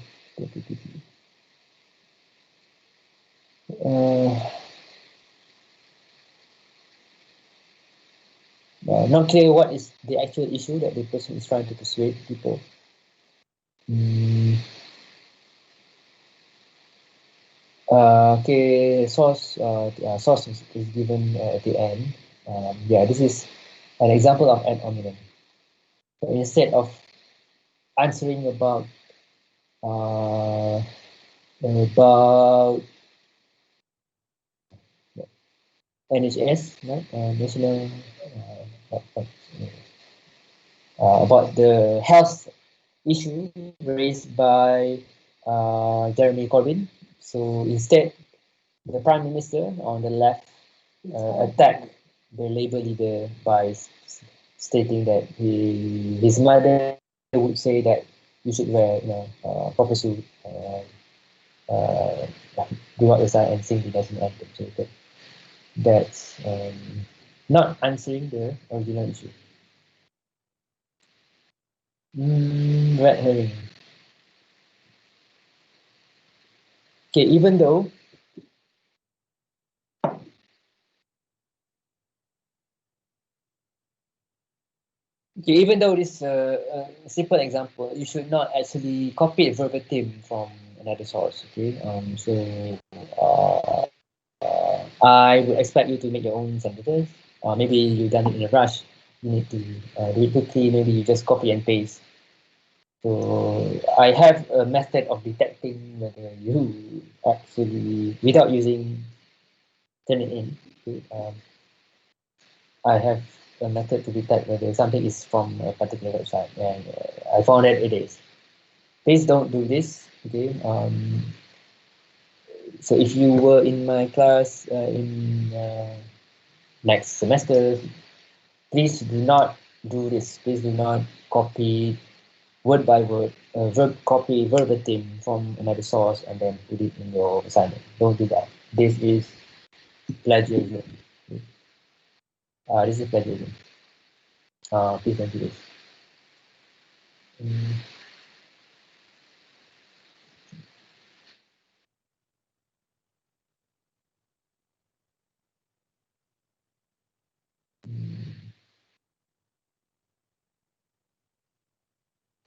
Not clear what is the actual issue that the person is trying to persuade people. Okay, source is given at the end. Yeah, this is an example of an hominem. So instead of answering about NHS, right? National about the health issue raised by Jeremy Corbyn. So instead, the Prime Minister on the left attacked the Labour leader by stating that his mother would say that you should wear proper suit, uh, do not resign and sing the national anthem. So that's not answering the original issue. Red herring. Okay, even though this a simple example, you should not actually copy it verbatim from another source. Okay, so uh, I would expect you to make your own sentences. Maybe you've done it in a rush. You need to do it quickly. Maybe you just copy and paste. So I have a method of detecting whether you actually, without using Turnitin, okay, I have a method to detect whether something is from a particular website, and I found that it is. Please don't do this. Okay. So if you were in my class in next semester, please do not do this. Please do not copy word by word, copy verbatim from another source and then put it in your assignment. Don't do that. This is plagiarism. This is plagiarism. Please don't do this. Mm.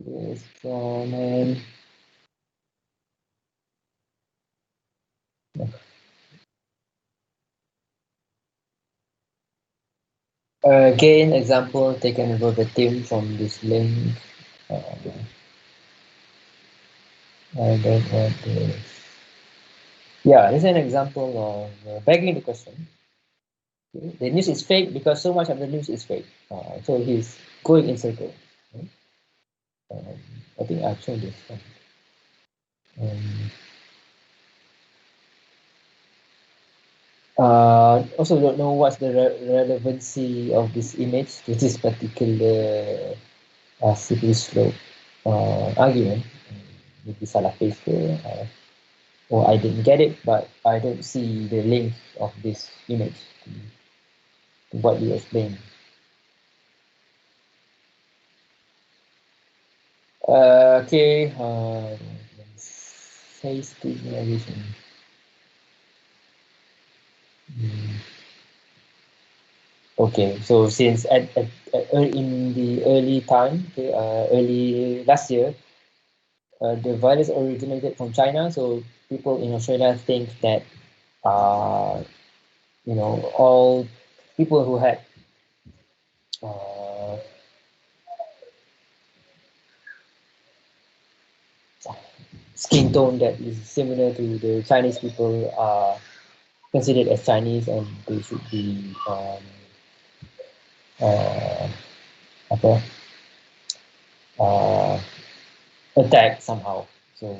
Yes, Strawman. Again, example taken verbatim from this link. I don't want this. Yeah, this is an example of begging the question. Okay? The news is fake because so much of the news is fake. So he's going in circle. Okay? I think I've shown this. Also don't know what's the relevancy of this image to this particular slippery slope argument. Maybe salah paste ke, or I didn't get it, but I don't see the link of this image to what you explained. Okay, Hasty Generalization. Okay, so since in the early time, okay, early last year, the virus originated from China, so people in Australia think that all people who had uh, skin tone that is similar to the Chinese people are considered as Chinese, and they should be uh, apa, uh, attacked somehow. So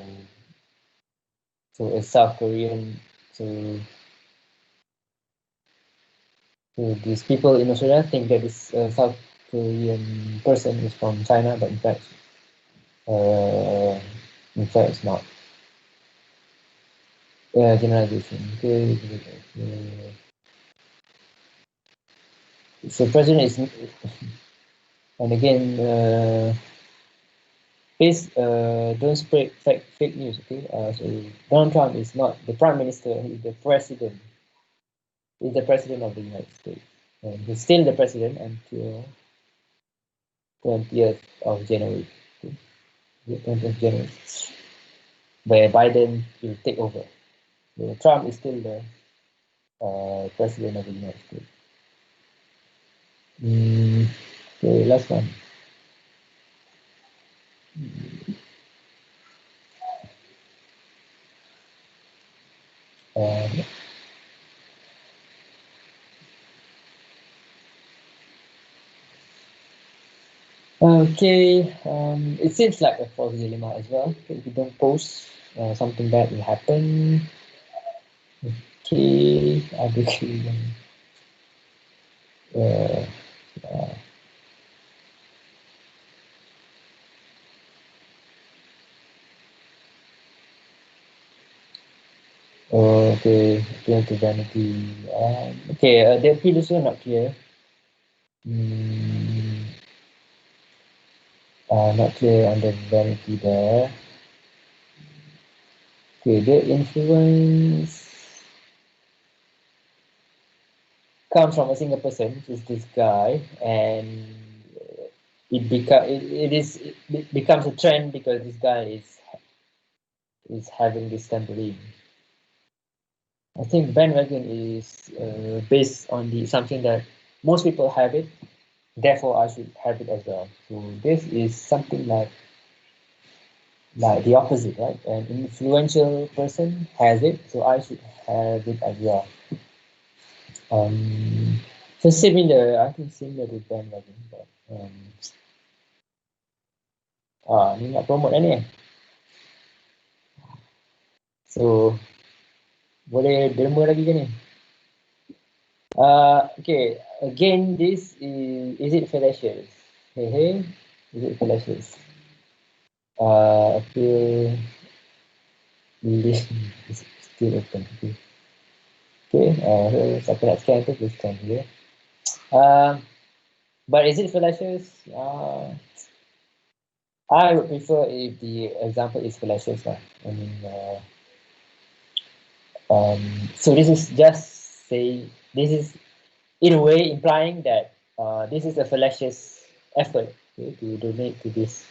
a South Korean, so these people in Australia think that this South Korean person is from China, but uh, in fact it's not. Generalization. Okay. So president is, and again, please don't spread fake news. Okay. So Donald Trump is not the prime minister. He's the president. He's the president of the United States, and he's still the president until 20th of January. Okay? 20th of January, where Biden will take over. Trump is still the president of the United States. Okay, last one. Okay, it seems like a false dilemma as well. Okay, if you don't post, something bad will happen. Okay, okay, appeal to Vanity. Okay, the appeal is not clear. Not clear on the Vanity there. Okay, the influence comes from a single person, which is this guy, and it becomes a trend because this guy is having this temporary. I think bandwagon is based on the assumption that most people have it, therefore I should have it as well. So this is something like the opposite, right? An influential person has it, so I should have it as well. So similar, I think similar to bandwagon, but ni nak promote ni. So boleh derma lagi ke ni? Okay, again, this is it fallacious? Hey, is it fallacious? appeal list is still open. Okay, so siapa nak scan tu boleh scan here. But is it fallacious? I would prefer if the example is fallacious. I mean, so this is just say, this is in a way implying that this is a fallacious effort, okay, to donate to this,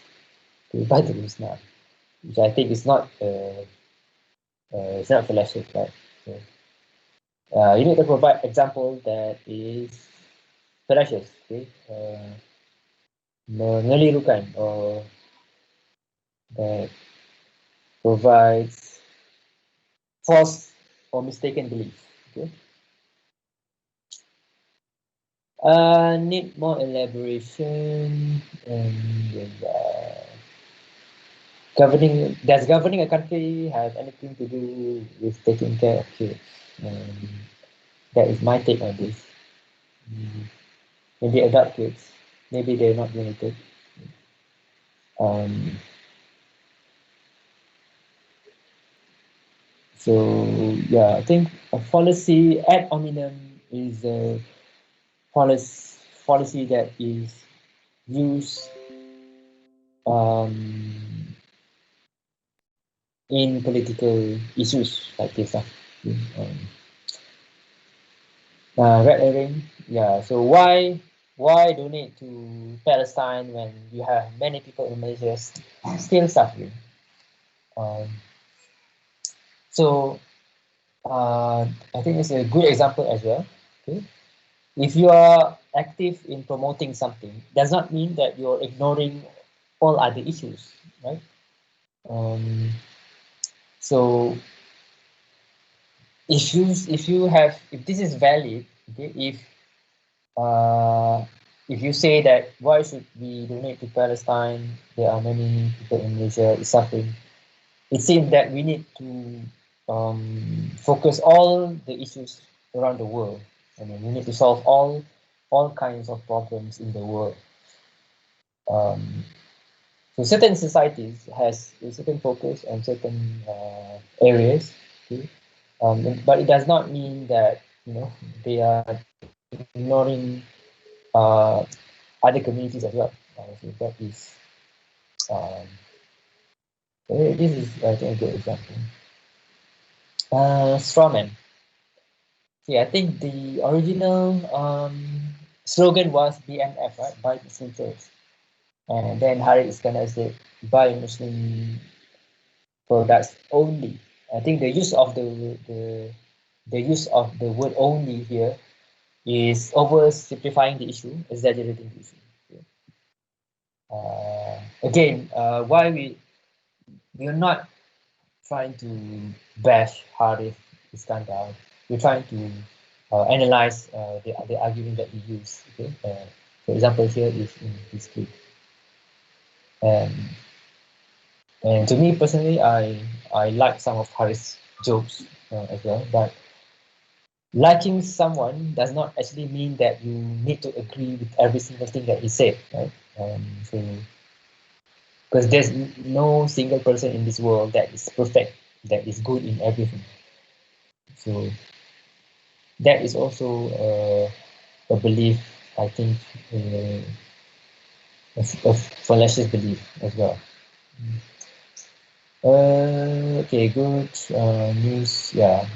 to buy the Musnah, which I think is not it's not fallacious, right? So, you need to provide example that is fallacious, okay, mengelirukan, or that provides false or mistaken belief. Okay. Need more elaboration. And does governing a country have anything to do with taking care of kids? That is my take on this. Maybe adult kids, maybe they're not related. So yeah, I think a policy ad hominem is a policy that is used in political issues like this. Red herring, yeah. So why donate to Palestine when you have many people in Malaysia still suffering? So I think it's a good example as well. Okay, if you are active in promoting something, does not mean that you're ignoring all other issues, right? So if this is valid, okay, if you say that why should we donate to Palestine, there are many people in Malaysia suffering, it seems that we need to focus all the issues around the world. I mean, we need to solve all kinds of problems in the world. So certain societies has a certain focus on certain areas, okay? But it does not mean that they are ignoring other communities as well. So that is this is I think a good example. Strawman. See, I think the original slogan was BMF, right? Buy Muslim first. And then Harry Iskandar said, buy Muslim products only. I think the use of the use of the word only here is oversimplifying the issue, exaggerating the issue. Again, why we're not trying to bash Harith Iskandar. We're trying to analyze the argument that we use. Okay, for example, here is in this clip. And to me personally, I like some of Harith's jokes as well, but liking someone does not actually mean that you need to agree with every single thing that he said, right? So because there's no single person in this world that is perfect, that is good in everything. So that is also a belief, I think, a fallacious belief as well. Okay, good news. Yeah,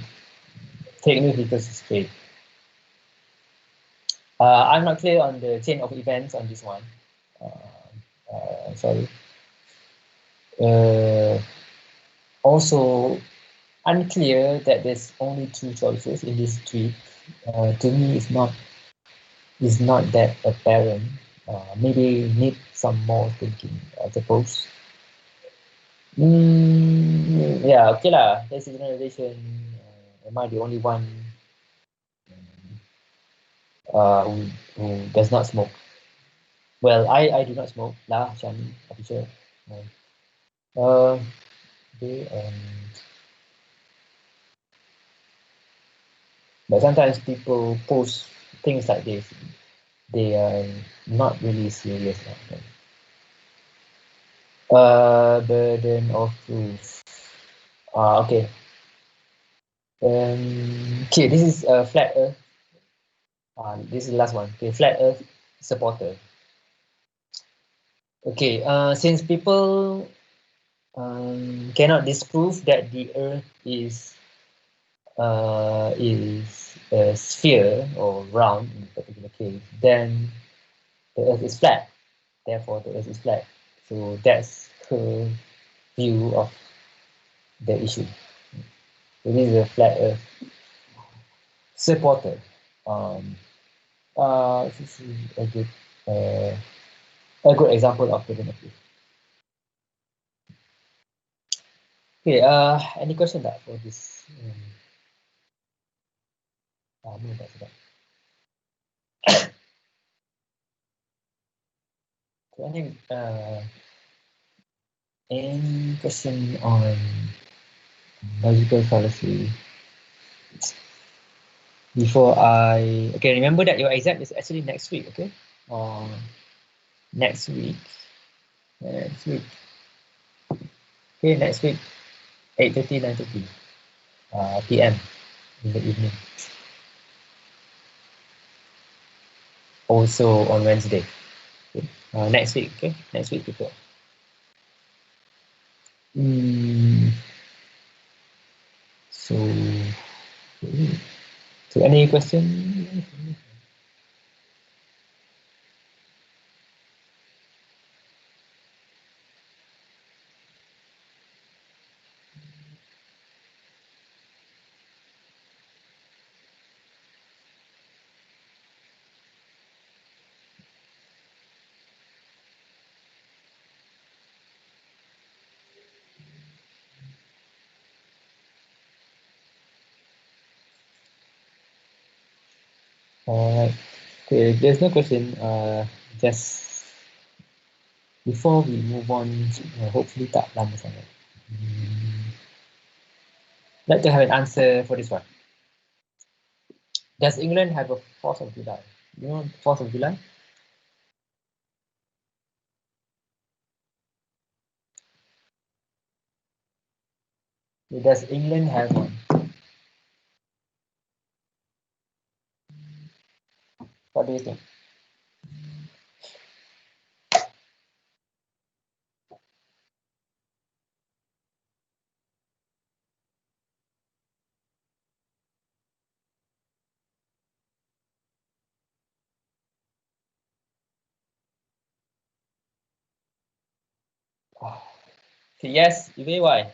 fake news because it's fake. I'm not clear on the chain of events on this one. Sorry. Also unclear that there's only two choices in this tweet. To me, it's not that apparent. Maybe need some more thinking, I suppose. Yeah, okay lah. Hasty Generalization. Am I the only one who does not smoke? Well, I do not smoke lah, Shani, official. Okay, but sometimes people post things like this. They are not really serious. Burden of proof. Okay. Okay, this is a flat earth. This is the last one. Okay, flat earth supporter. Okay, since people cannot disprove that the earth is a sphere or round in a particular case, then the earth is flat. Therefore, the earth is flat. So that's her view of the issue. So this is a flat earth supporter. This is a good example of freedom of speech. Okay, any question that for this? No, that's that. So any question on logical fallacy? Before okay, remember that your exam is actually next week, okay? Next week. Okay, next week, 8:30, 9:30 p.m. in the evening. Also on Wednesday. Okay. Next week, okay? Next week, people. So, any question? Alright. Okay, if there's no question, just before we move on, hopefully tak lama sangat. Like to have an answer for this one. Does England have a 4th of July? You know 4th of July? Does England have one? What do you think? Okay, yes, you why?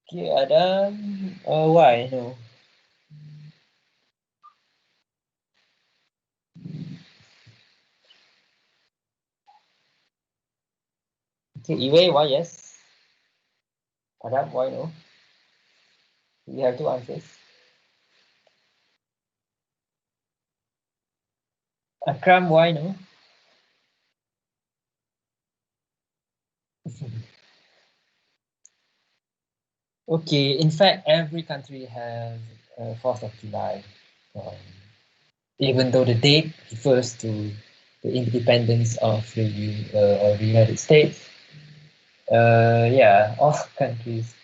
Okay, Adam, why? No. Okay, Iwe, why yes? Adam, why no? We have two answers. Akram, why no? Okay, in fact, every country has 4th of July. Even though the date refers to the independence of the United States, yeah, all countries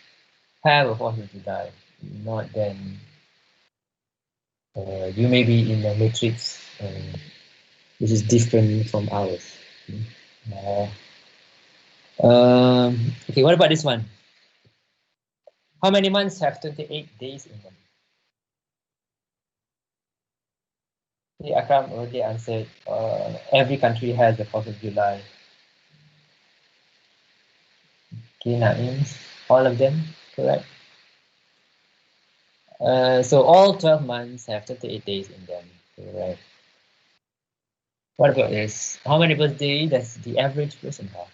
have a 4th of July. Not then you may be in a matrix which is different from ours. Okay, what about this one? How many months have 28 days in them? Okay, Akram already answered. Every country has the 4th of July. Okay, Naim, all of them, correct? So all 12 months have 28 days in them, correct? What about this? How many birthdays does the average person have?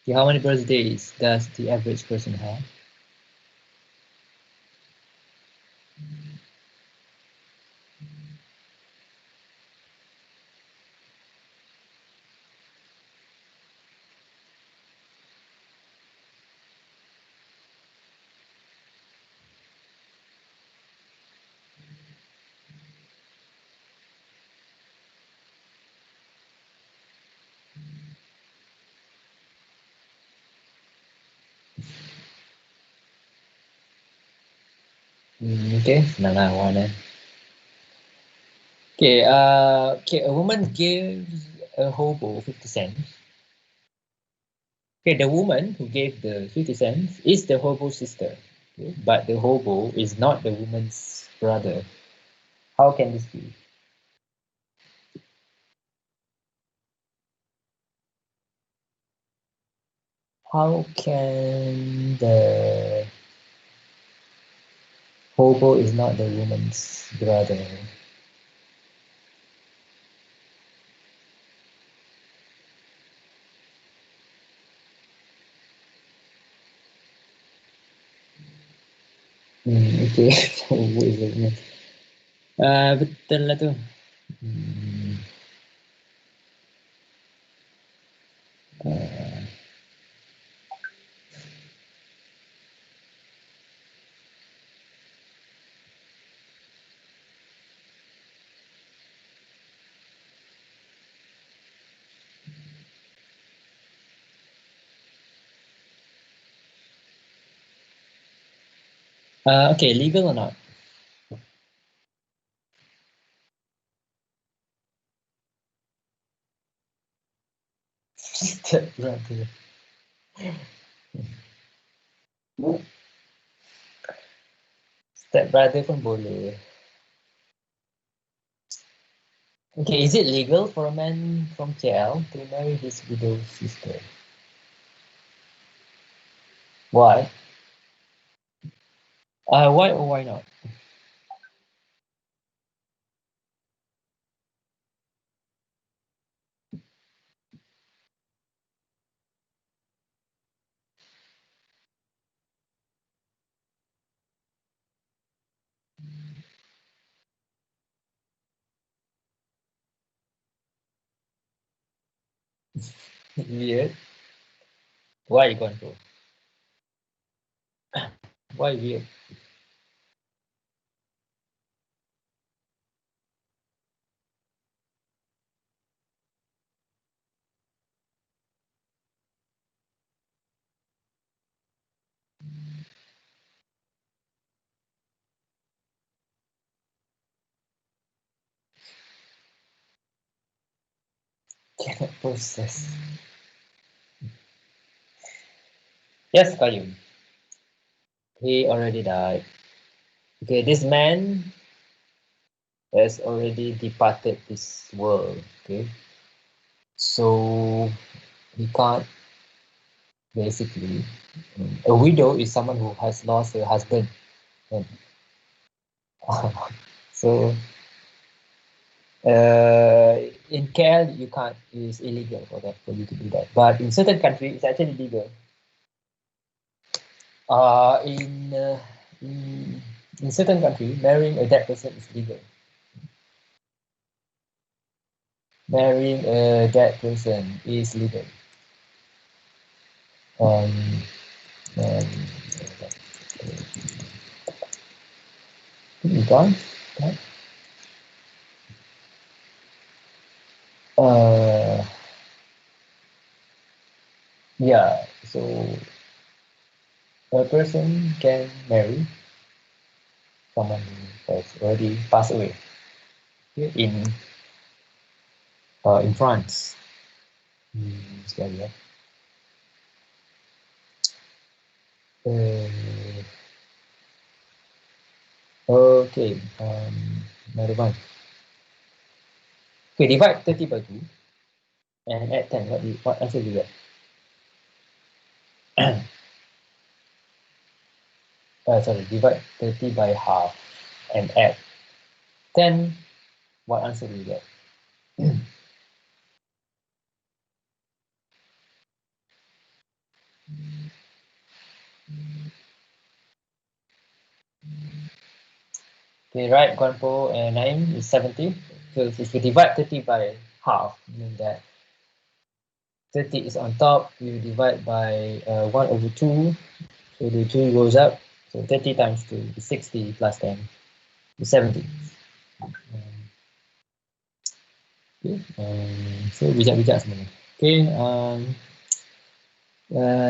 Okay, how many birthdays does the average person have? Okay, senang lah one eh. Okay, a woman gives a hobo 50 cents. Okay, the woman who gave the 50 cents is the hobo's sister, okay, but the hobo is not the woman's brother. How can this be? How can the hobo is not the woman's brother? Okay, hobo is the woman. Betul lah tu. Okay, legal or not? Step brother. Step brother pun boleh. Okay, is it legal for a man from KL to marry his widowed sister? Why? Why or why not? Weird. Why control? Why weird? Cannot process. Yes, Qayyum. He already died. Okay, this man has already departed this world. Okay, so he can't basically. A widow is someone who has lost her husband. And, so in KL you can't. It's illegal for you to do that. But in certain countries, it's actually legal. In in certain country, marrying a dead person is legal. Marrying a dead person is legal. Gone? Yeah, so a person can marry someone who has already passed away. Okay, in France. Sekali ya. Okay, another one. Okay, divide 30 by 2 and add 10. What answer do you get? Sorry, divide 30 by half and add 10. What answer do you get? Okay, right, Guanpo and Naim is 70. So if you divide 30 by half, meaning that 30 is on top, you divide by 1 over 2. So the 2 goes up. So 30 times 2 is 60 plus 10 is 70. Okay, so bijak-bijak semua. Okay,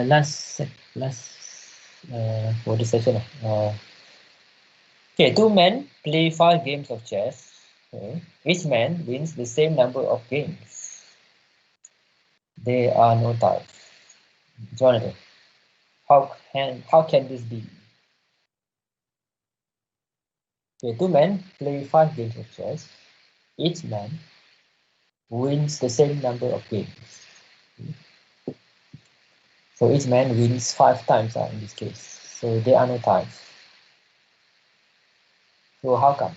last for this session. Okay, two men play 5 games of chess. Okay. Each man wins the same number of games. There are no ties. Jonathan, how can this be? Okay, two men play 5 games of chess. Each man wins the same number of games. So each man wins 5 times in this case. So there are no ties. So how come?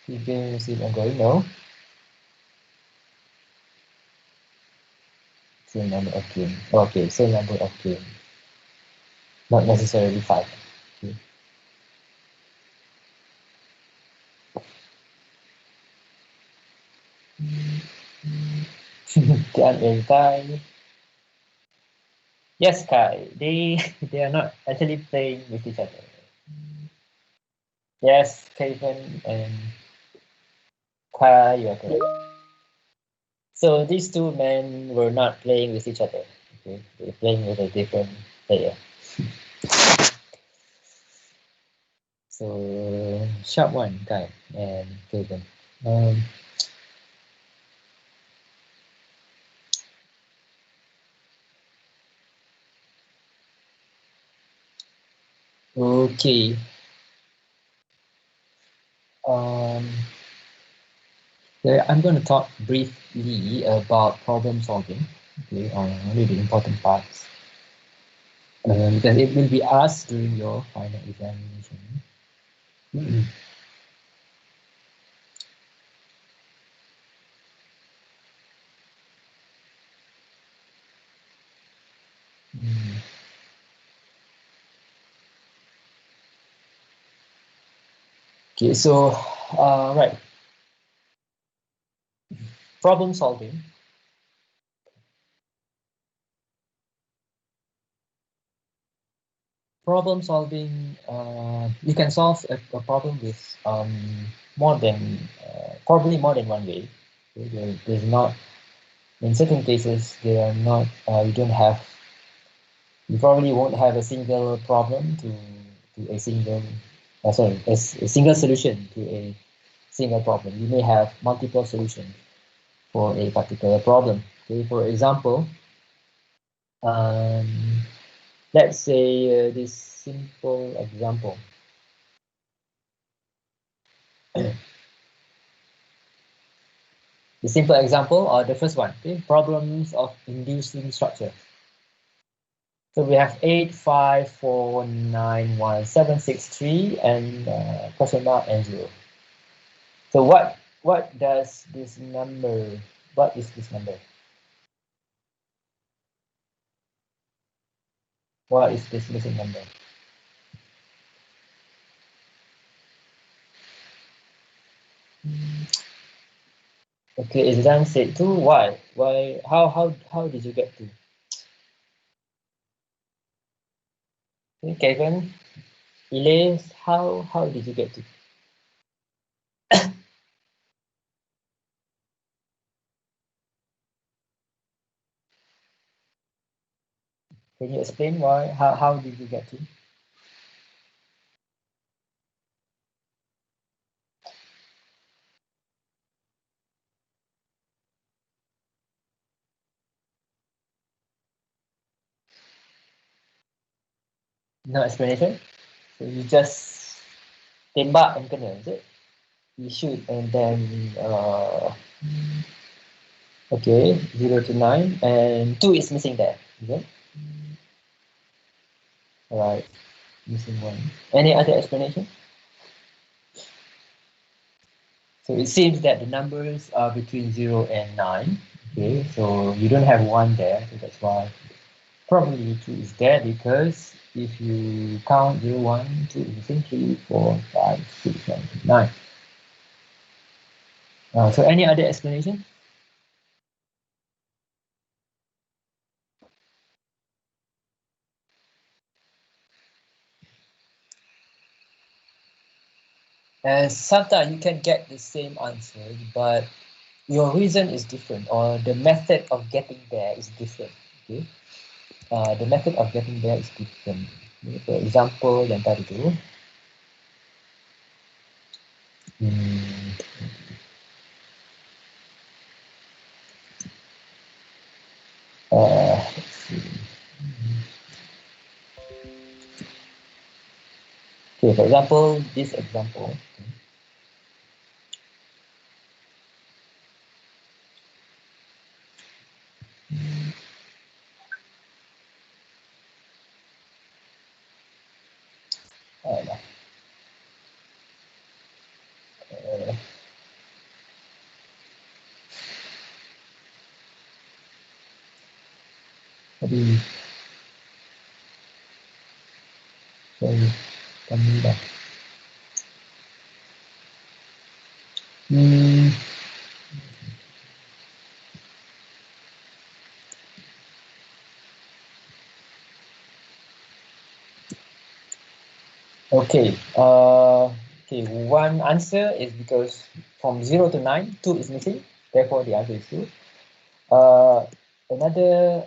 The game is still ongoing? No. Same number of games. Okay, same number of games. Not necessarily 5. Okay. Can every time. Yes, Kai. They are not actually playing with each other. Yes, Kevin and Kai, you are correct. So these two men were not playing with each other. Okay, they're playing with a different player. So sharp one, Kai and Kevin. Um, okay. Um, I'm going to talk briefly about problem solving. Okay, only the important parts. Because it will be asked during your final examination. Okay, so right, problem solving. Problem solving, you can solve a problem with probably more than one way. Okay, there's not, in certain cases, there are not, you probably won't have a single problem to a single, a single solution to a single problem. You may have multiple solutions for a particular problem. Okay, for example, um, let's say this simple example. The simple example, or the first one, okay, problems of inducing structure. So we have 8, 5, 4, 9, 1, 7, 6, 3, and question mark and 0. So what does this number, what is this number? What is this missing number? Okay, is it said 2? Why? Why? How did you get 2? Okay, Kevin, Elise, how did you get 2? Can you explain why? How did you get 2? No explanation? So you just tembak and kena, is it? You shoot and then okay, 0 to 9 and 2 is missing there, is it? Alright, missing 1. Any other explanation? So it seems that the numbers are between 0 and 9. Okay, so you don't have 1 there, so that's why probably 2 is there, because if you count 0, 1, 2 is missing, 3, 4, 5, 6, 7, 8, 9. So any other explanation? And sometimes you can get the same answer, but your reason is different, or the method of getting there is different. Okay. the method of getting there is different. For example, yang tadi tu, let's see. Okay, for example, this example. Tadi, sorry, kami dah. Okay, okay, one answer is because from 0 to 9, 2 is missing, therefore the answer is 2. Another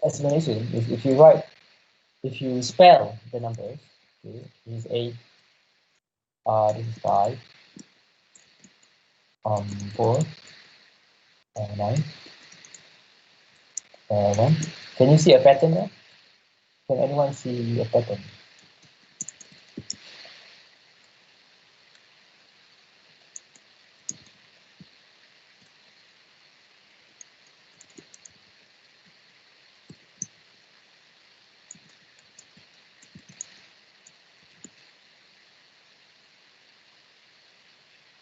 explanation is if you spell the numbers, okay, this is 8, this is 5, 4, 9, 1. Can you see a pattern there? Can anyone see a pattern?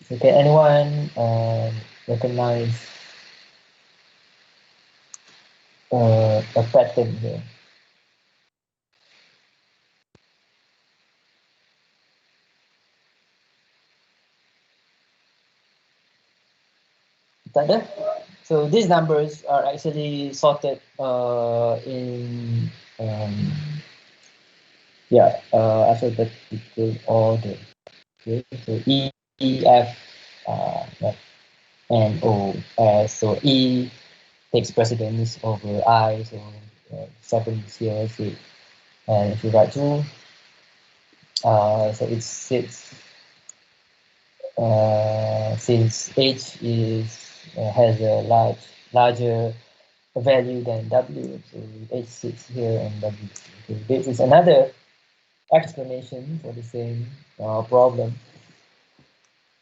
So can anyone recognize a pattern here? Tak ada? So these numbers are actually sorted in alphabetical order. Okay, so E, F, N, O, S. So E takes precedence over I. So 7 is here, 6. And if you write 2, so it sits since H has a larger value than W, so H sits here and W. Okay, this is another explanation for the same problem,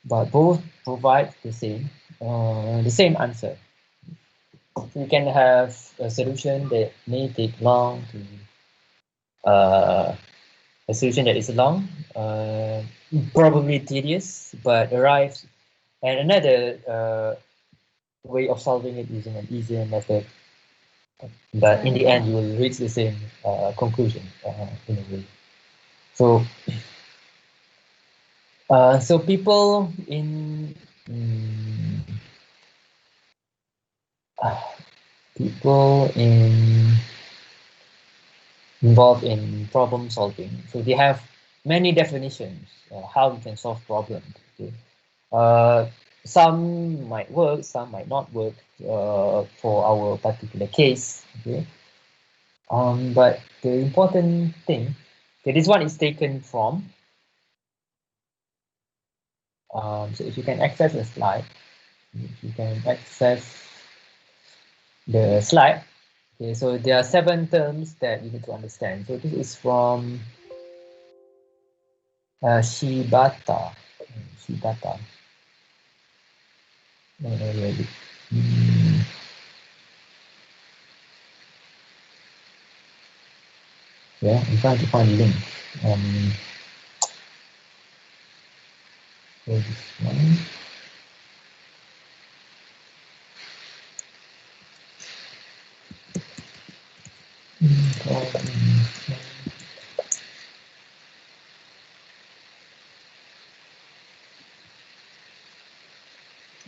but both provide the same answer. So you can have a solution that may take long to a solution that is long, probably tedious, but arrives at another way of solving it using an easier method. But in the end, you will reach the same conclusion in a way. So, so people involved in problem solving, so they have many definitions how you can solve problems. Okay? Some might work, some might not work for our particular case. Okay, but the important thing, okay, this one is taken from. So if you can access the slide, okay, so there are 7 terms that you need to understand. So this is from Shibata. Yeah, I'm trying to find a link. So this one.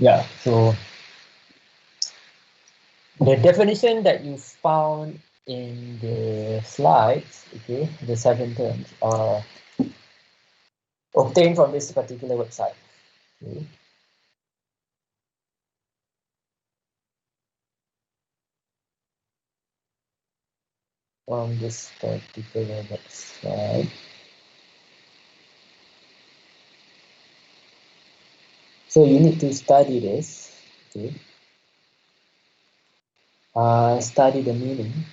Yeah, so the definition that you found in the slides, okay, the 7 terms are obtained from this particular website. Okay. from this particular website. So you need to study this, okay? Study the meaning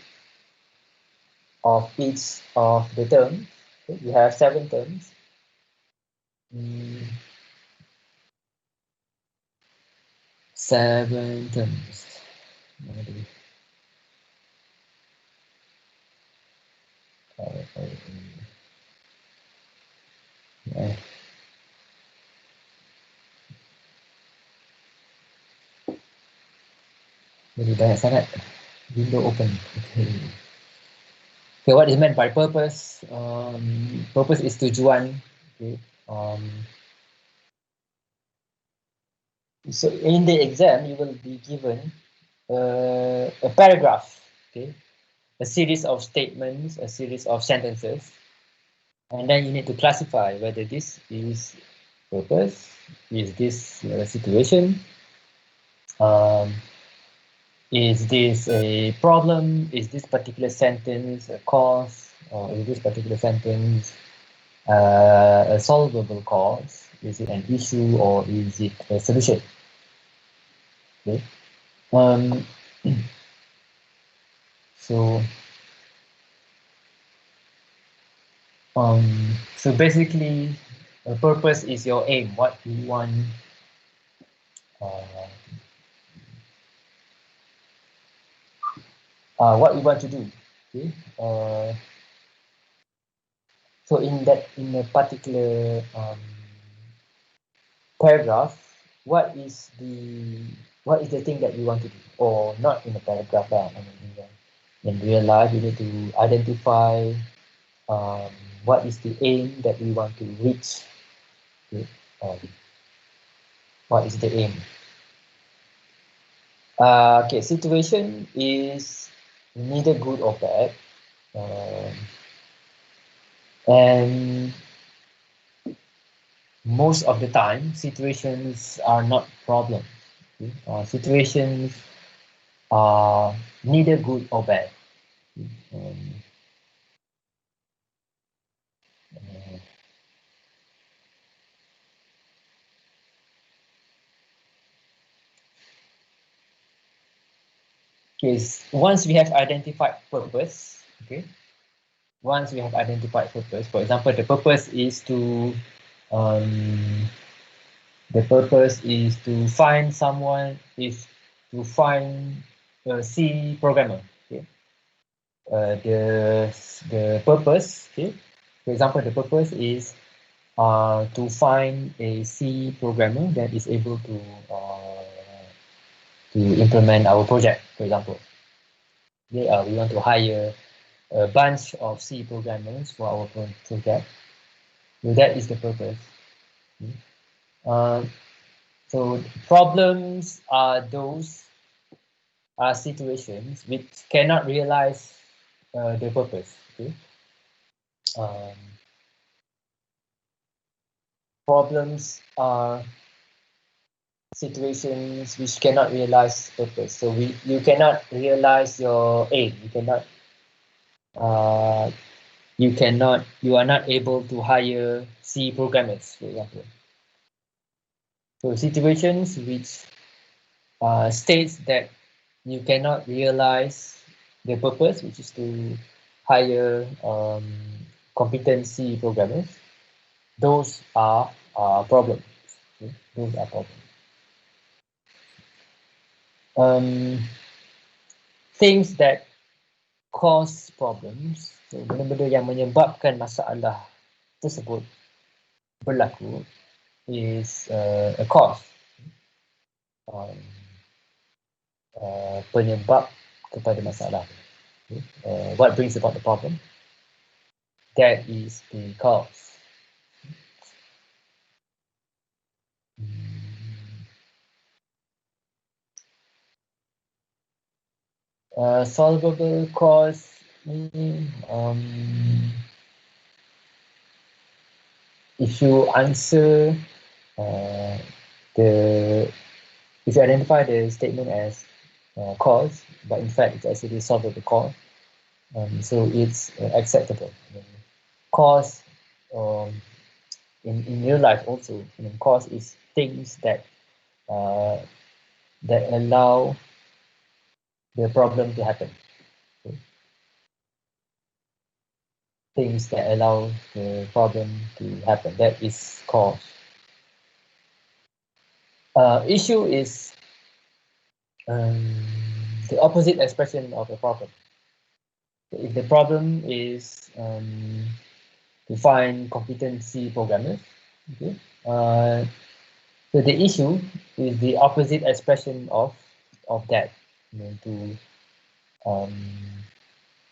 of each of the terms. Okay? You have 7 terms. 7 terms. Jadi banyak sangat window open. Okay. Okay, what is meant by purpose? Purpose is tujuan. Okay. So in the exam, you will be given a paragraph, okay, a series of statements, a series of sentences, and then you need to classify whether this is purpose, is this a situation, is this a problem, is this particular sentence a cause, or is this particular sentence a solvable cause, is it an issue or is it a solution? Okay. So basically, a purpose is your aim, what you want, what you want to do. Okay. So in a particular paragraph, what is the thing that you want to do, or not in a paragraph, I mean in real life, you need to identify what is the aim that we want to reach. Okay. What is the aim? Okay, situation is neither good or bad, and most of the time situations are not problems. Okay? Situations are neither good or bad. Okay, once we have identified purpose, okay, once we have identified purpose, for example, the purpose is to find someone, is to find a C programmer. Okay, the purpose, okay, for example, the purpose is to find a C programmer that is able to implement our project, for example. Okay, we want to hire a bunch of C programmers for our project. So that is the purpose. So problems are those situations which cannot realize the purpose. Okay? Problems are situations which cannot realize purpose. So you cannot realize your aim. You are not able to hire C programmers, for example. So situations which states that you cannot realize the purpose, which is to hire competency programmers, those are problems. Okay? Those are problems. Things that cause problems, so benda-benda yang menyebabkan masalah tersebut berlaku, is a cause. Penyebab kepada masalah. Okay? What brings about the problem? That is the cause. Solvable cause, if you answer if you identify the statement as cause, but in fact it's actually solvable cause, So it's acceptable. Cause, in real life also, cause is things that that allow the problem to happen. Okay? Things that allow the problem to happen. That is cause. Issue is the opposite expression of a problem. If the problem is to find competency programmers, okay, so the issue is the opposite expression of that. To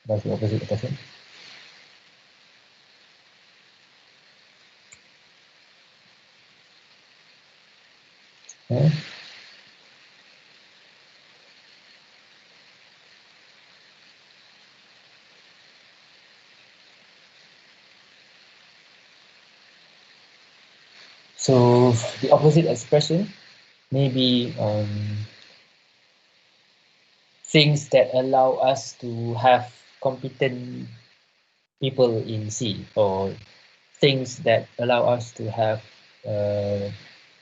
what's the opposite expression? Okay. So the opposite expression may be things that allow us to have competent people in C, or things that allow us to have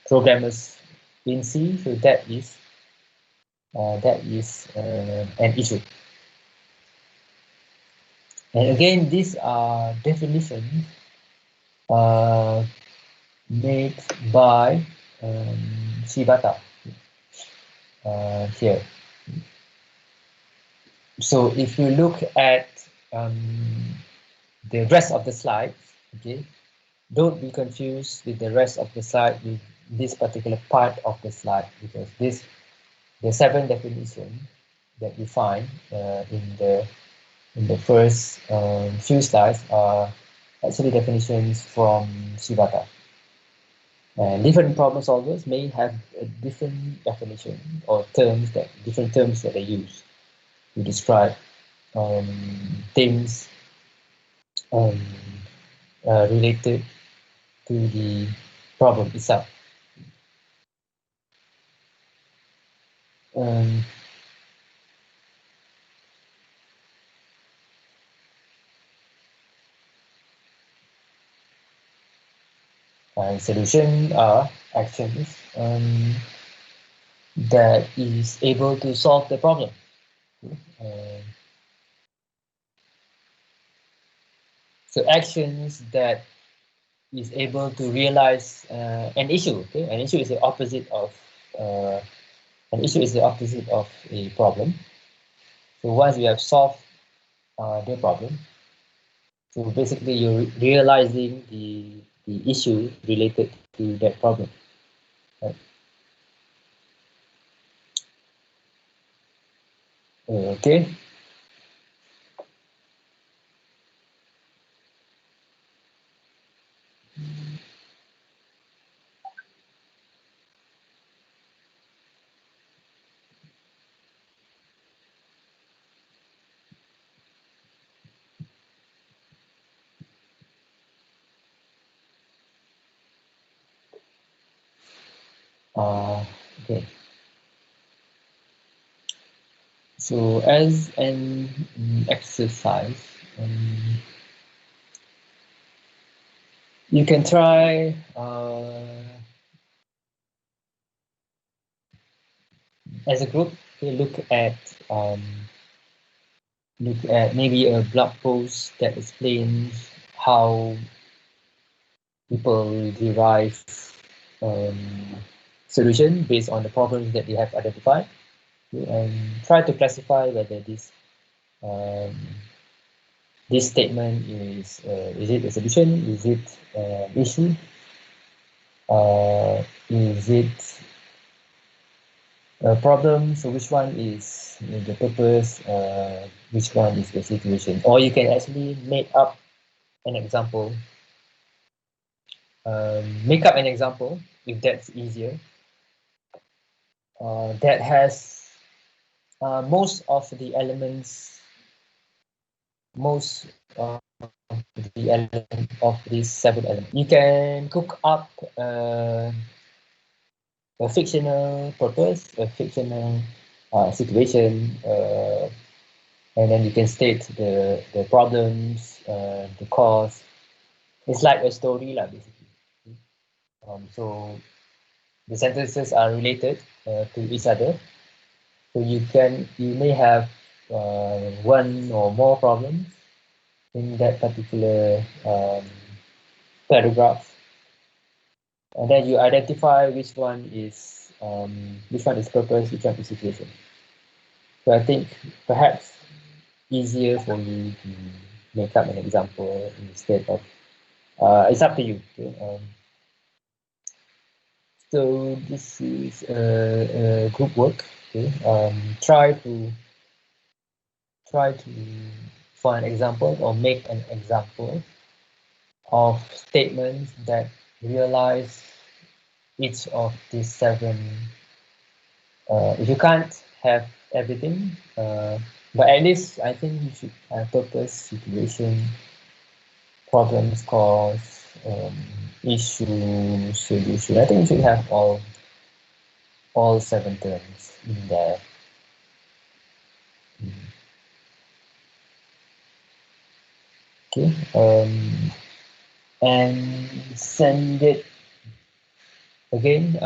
programmers in C. So that is an issue. And again, these are definitions made by Shibata here. So if you look at the rest of the slides, okay, don't be confused with the rest of the slide with this particular part of the slide, because the 7 definitions that you find in the first few slides are actually definitions from Shibata. And different problem solvers may have a different definition or different terms that they use to describe things related to the problem itself. Solution are actions that is able to solve the problem. So actions that is able to realize an issue. Okay, an issue is the opposite of a problem. So once you have solved the problem, so basically you're realizing the issue related to that problem. Right? Okay. Okay. So as an exercise, you can try as a group to look at maybe a blog post that explains how people derive solution based on the problems that they have identified, and try to classify whether this statement is it a solution, is it an issue, is it a problem, so which one is the purpose, which one is the situation. Or you can actually make up an example if that's easier, that has most of the elements of these 7 elements. You can cook up a fictional purpose, a fictional situation, and then you can state the problems, the cause. It's like a story lah, basically. So the sentences are related to each other. So you may have one or more problems in that particular paragraph, and then you identify which one is purpose, which one is situation. So I think perhaps easier for you to make up an example instead of it's up to you. Okay? So this is a group work. Okay? Try to find examples or make an example of statements that realize each of these 7. If you can't have everything, but at least I think you should have purpose, situation, problems, cause, issue, solution. I think you should have all 7 terms in there. Okay, and send it again.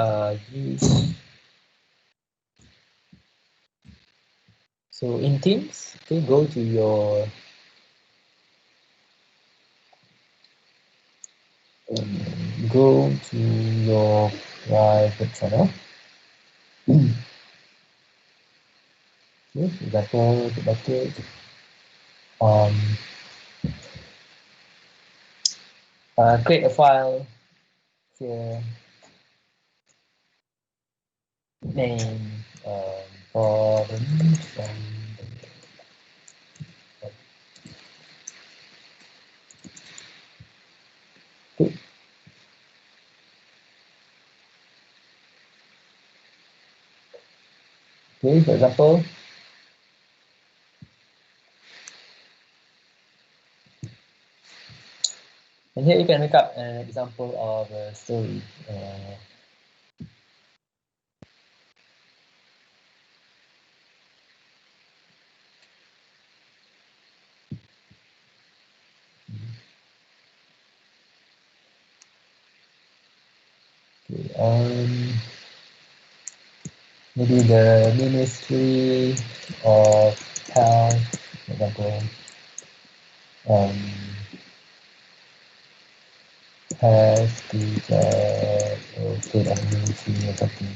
Use so in Teams. Okay, go to your private channel. Okay, example, create a file here, name problems okay. Okay, for example, and here you can make up an example of a story. Okay, maybe the Ministry of Health, for example, Hasty Generalization or something.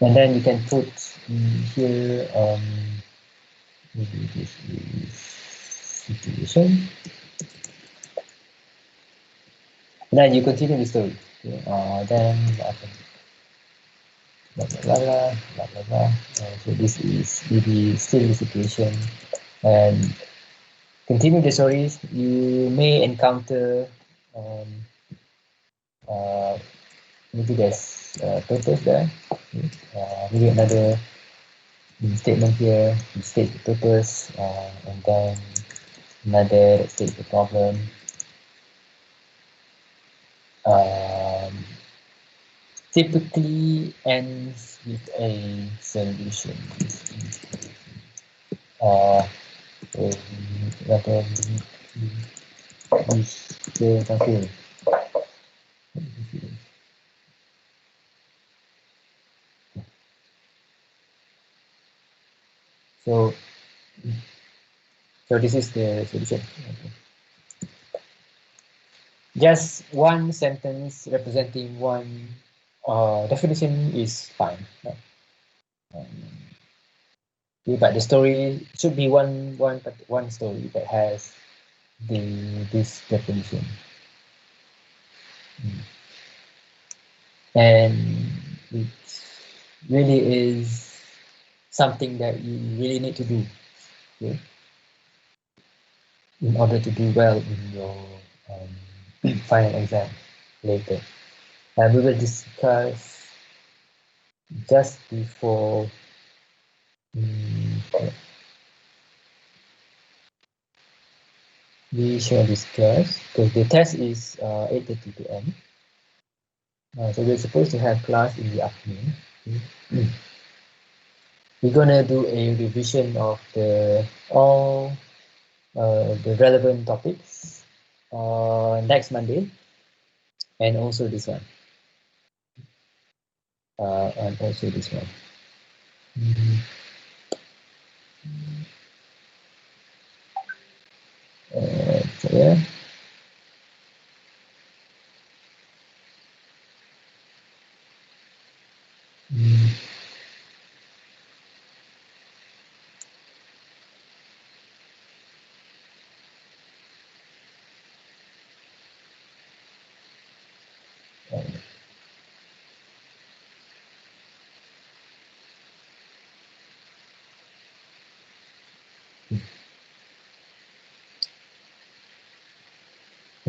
And then you can put here, maybe this is situation. And then you continue the story. Okay? Then blah blah blah blah blah blah. So this is maybe still the situation, and continue the stories. You may encounter maybe there's purpose there. Okay? Maybe another statement here. You state the purpose, and then another that states the problem. Typically ends with a solution. So this is the solution. Okay. Just one sentence representing one definition is fine. Okay, but the story should be one story that has this definition. And it really is something that you really need to do, okay, in order to do well in your final exam later. And we will discuss just before we shall discuss, because the test is 8:30 p.m. So we're supposed to have class in the afternoon. Okay. we're gonna do a revision of all the relevant topics next Monday, and also this one, and also this one. So yeah.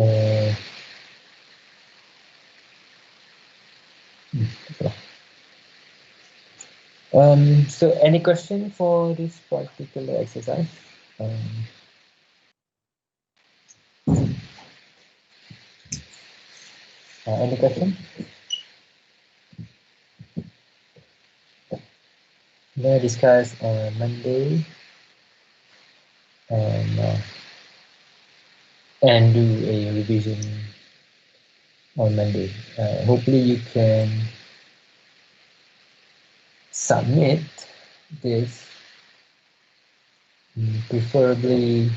Uh, so any question for this particular exercise? Any question? We're gonna discuss on Monday and do a revision on Monday. Hopefully you can submit this, preferably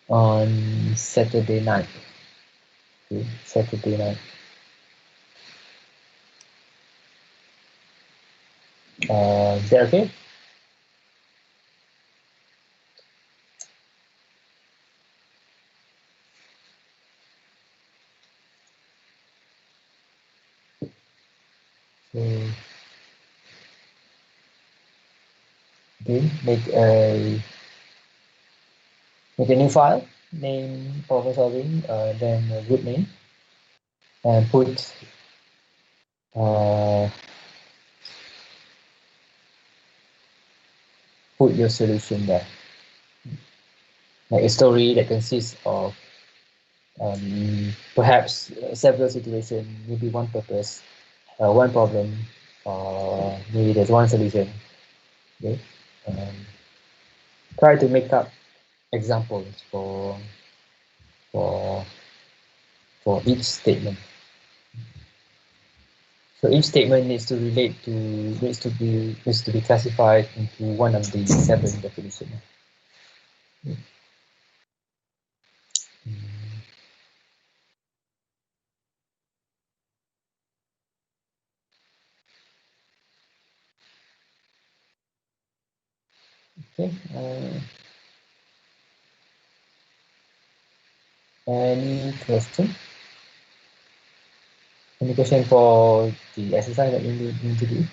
on Saturday night. Okay, Saturday night. Is that okay? So, okay, make a new file, name problem solving, then a group name, and put your solution there. Like a story that consists of perhaps several situations, maybe one purpose, one problem, maybe there's one solution. Okay, try to make up examples for each statement. So each statement needs to be classified into one of the 7 definitions. Okay. Any question? Any question for the exercise that you need to do?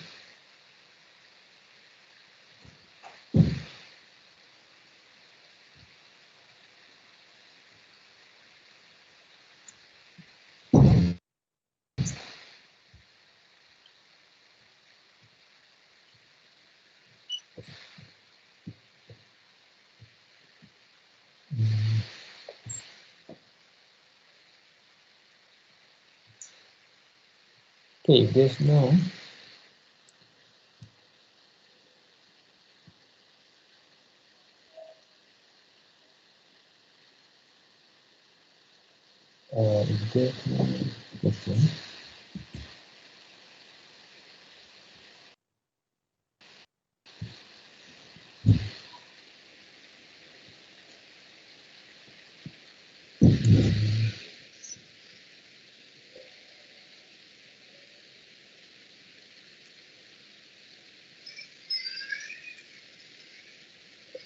Okay, if there's no, if there's no question,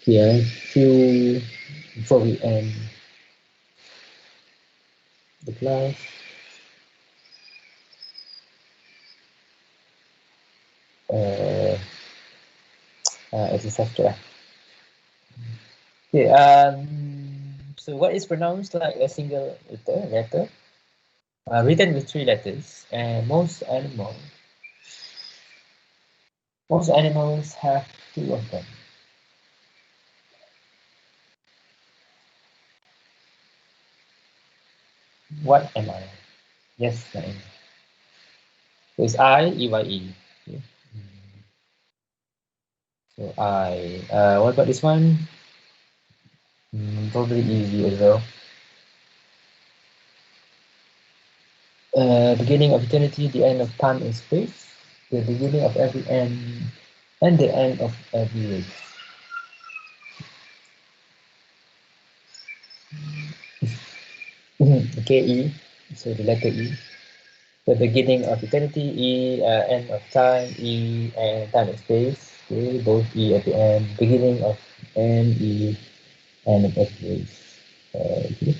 okay, few before we end the class. Exercise lah. Okay, so what is pronounced like a single letter, written with 3 letters, and most animals have 2 of them. What am I? Yes, I am. So it's I, E-Y-E. Okay. So I. What about this one? Probably easy as well. Beginning of eternity, the end of time and space, the beginning of every end, and the end of every race. Okay, E. So the letter E. The beginning of eternity, E, end of time, E, and time and space. Okay, both E at the end. Beginning of end, E, end of every race. Okay.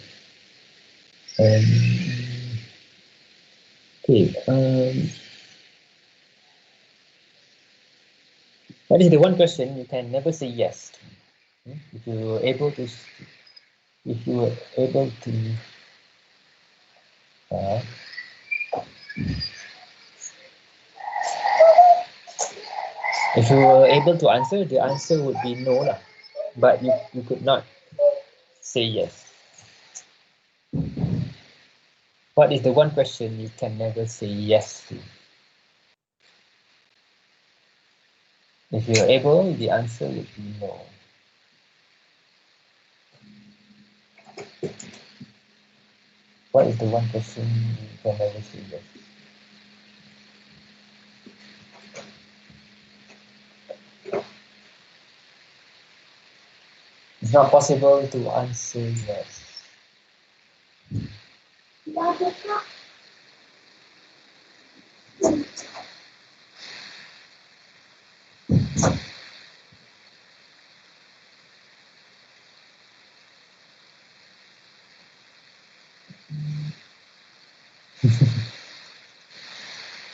Okay. That is the one question you can never say yes to. If you were able to, if you were able to, uh, if you were able to answer, the answer would be no lah. But you could not say yes. What is the one question you can never say yes to? If you're able, the answer would be no. What is the one question you can never say yes? It's not possible to answer yes.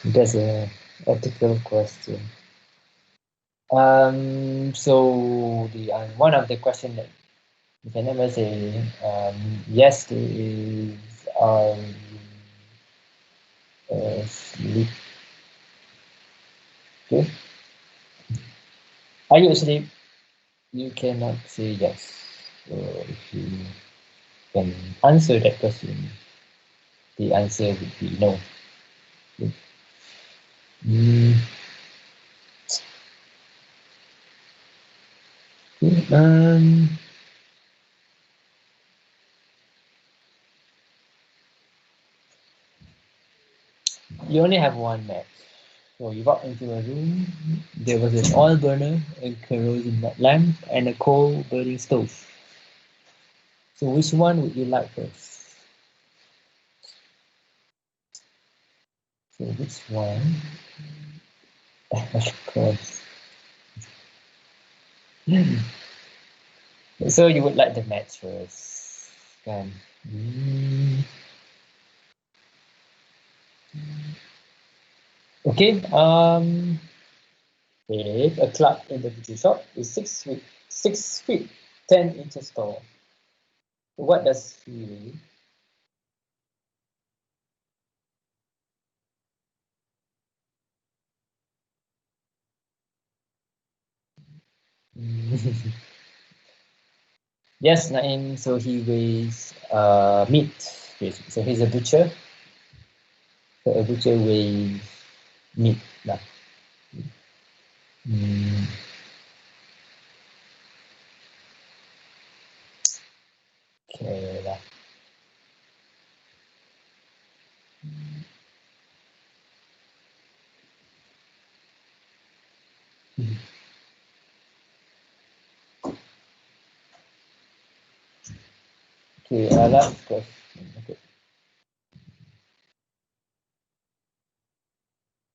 That's a ethical question. So the one of the question that you can never say yes to is sleep. Okay. Are you asleep? You cannot say yes. So if you can answer that question, the answer would be no. Okay. Okay. You only have one match. So you walk into a room, there was an oil burner, a kerosene lamp, and a coal burning stove. So which one would you like first? So which one? Of course. So you would like the match first. Kan? Okay. If a clock in the beauty shop is 6 feet 10 inches tall, what does he weigh? Yes, Naim. So he weighs meat. Basically. So he's a butcher. So a butcher weighs meat lah. Okay lah. Okay, last question. Okay.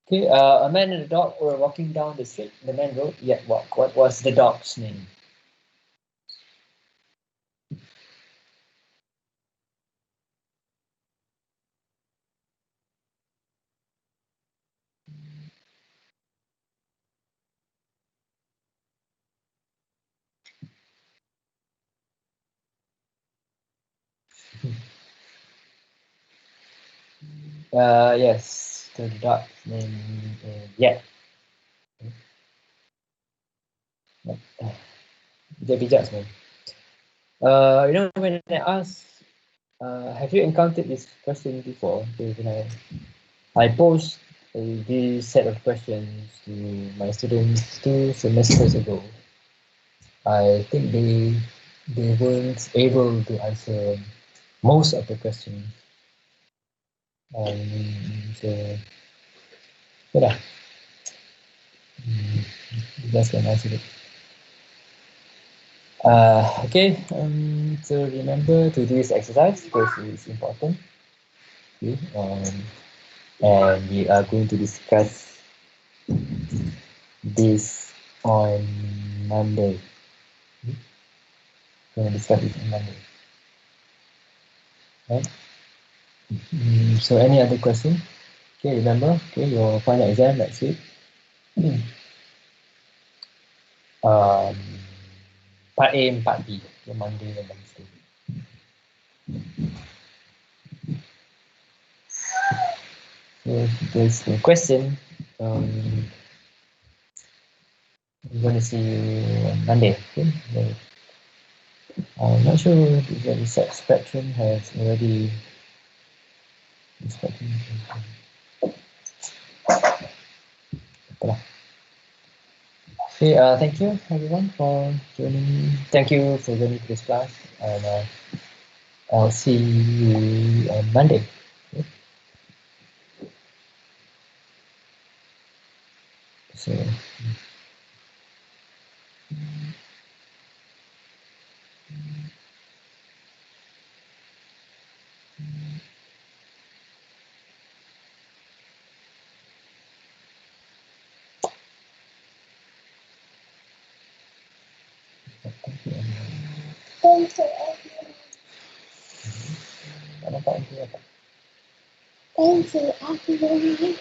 Okay, a man and a dog were walking down the street. The man wrote, "Yet walk." What was the dog's name? Yes, the dog's name is Yet. Bijak semua. You know, when I ask, have you encountered this question before? So when I post this set of questions to my students 2 semesters ago. I think they weren't able to answer most of the questions. So yeah, that's can answer it. Okay, so remember to do this exercise because it's important. Okay, and we are going to discuss this on Monday. We're going to discuss it on Monday. Right? So any other question? Okay, remember, okay, your final exam next week. Part A and Part B, the Monday and Wednesday. So if there's a question, I'm going to see you on Monday. Okay? I'm not sure if the research spectrum has already. Okay, thank you everyone for joining me. Thank you for joining this class, and I'll see you on Monday. Okay? So. Thank you, everyone.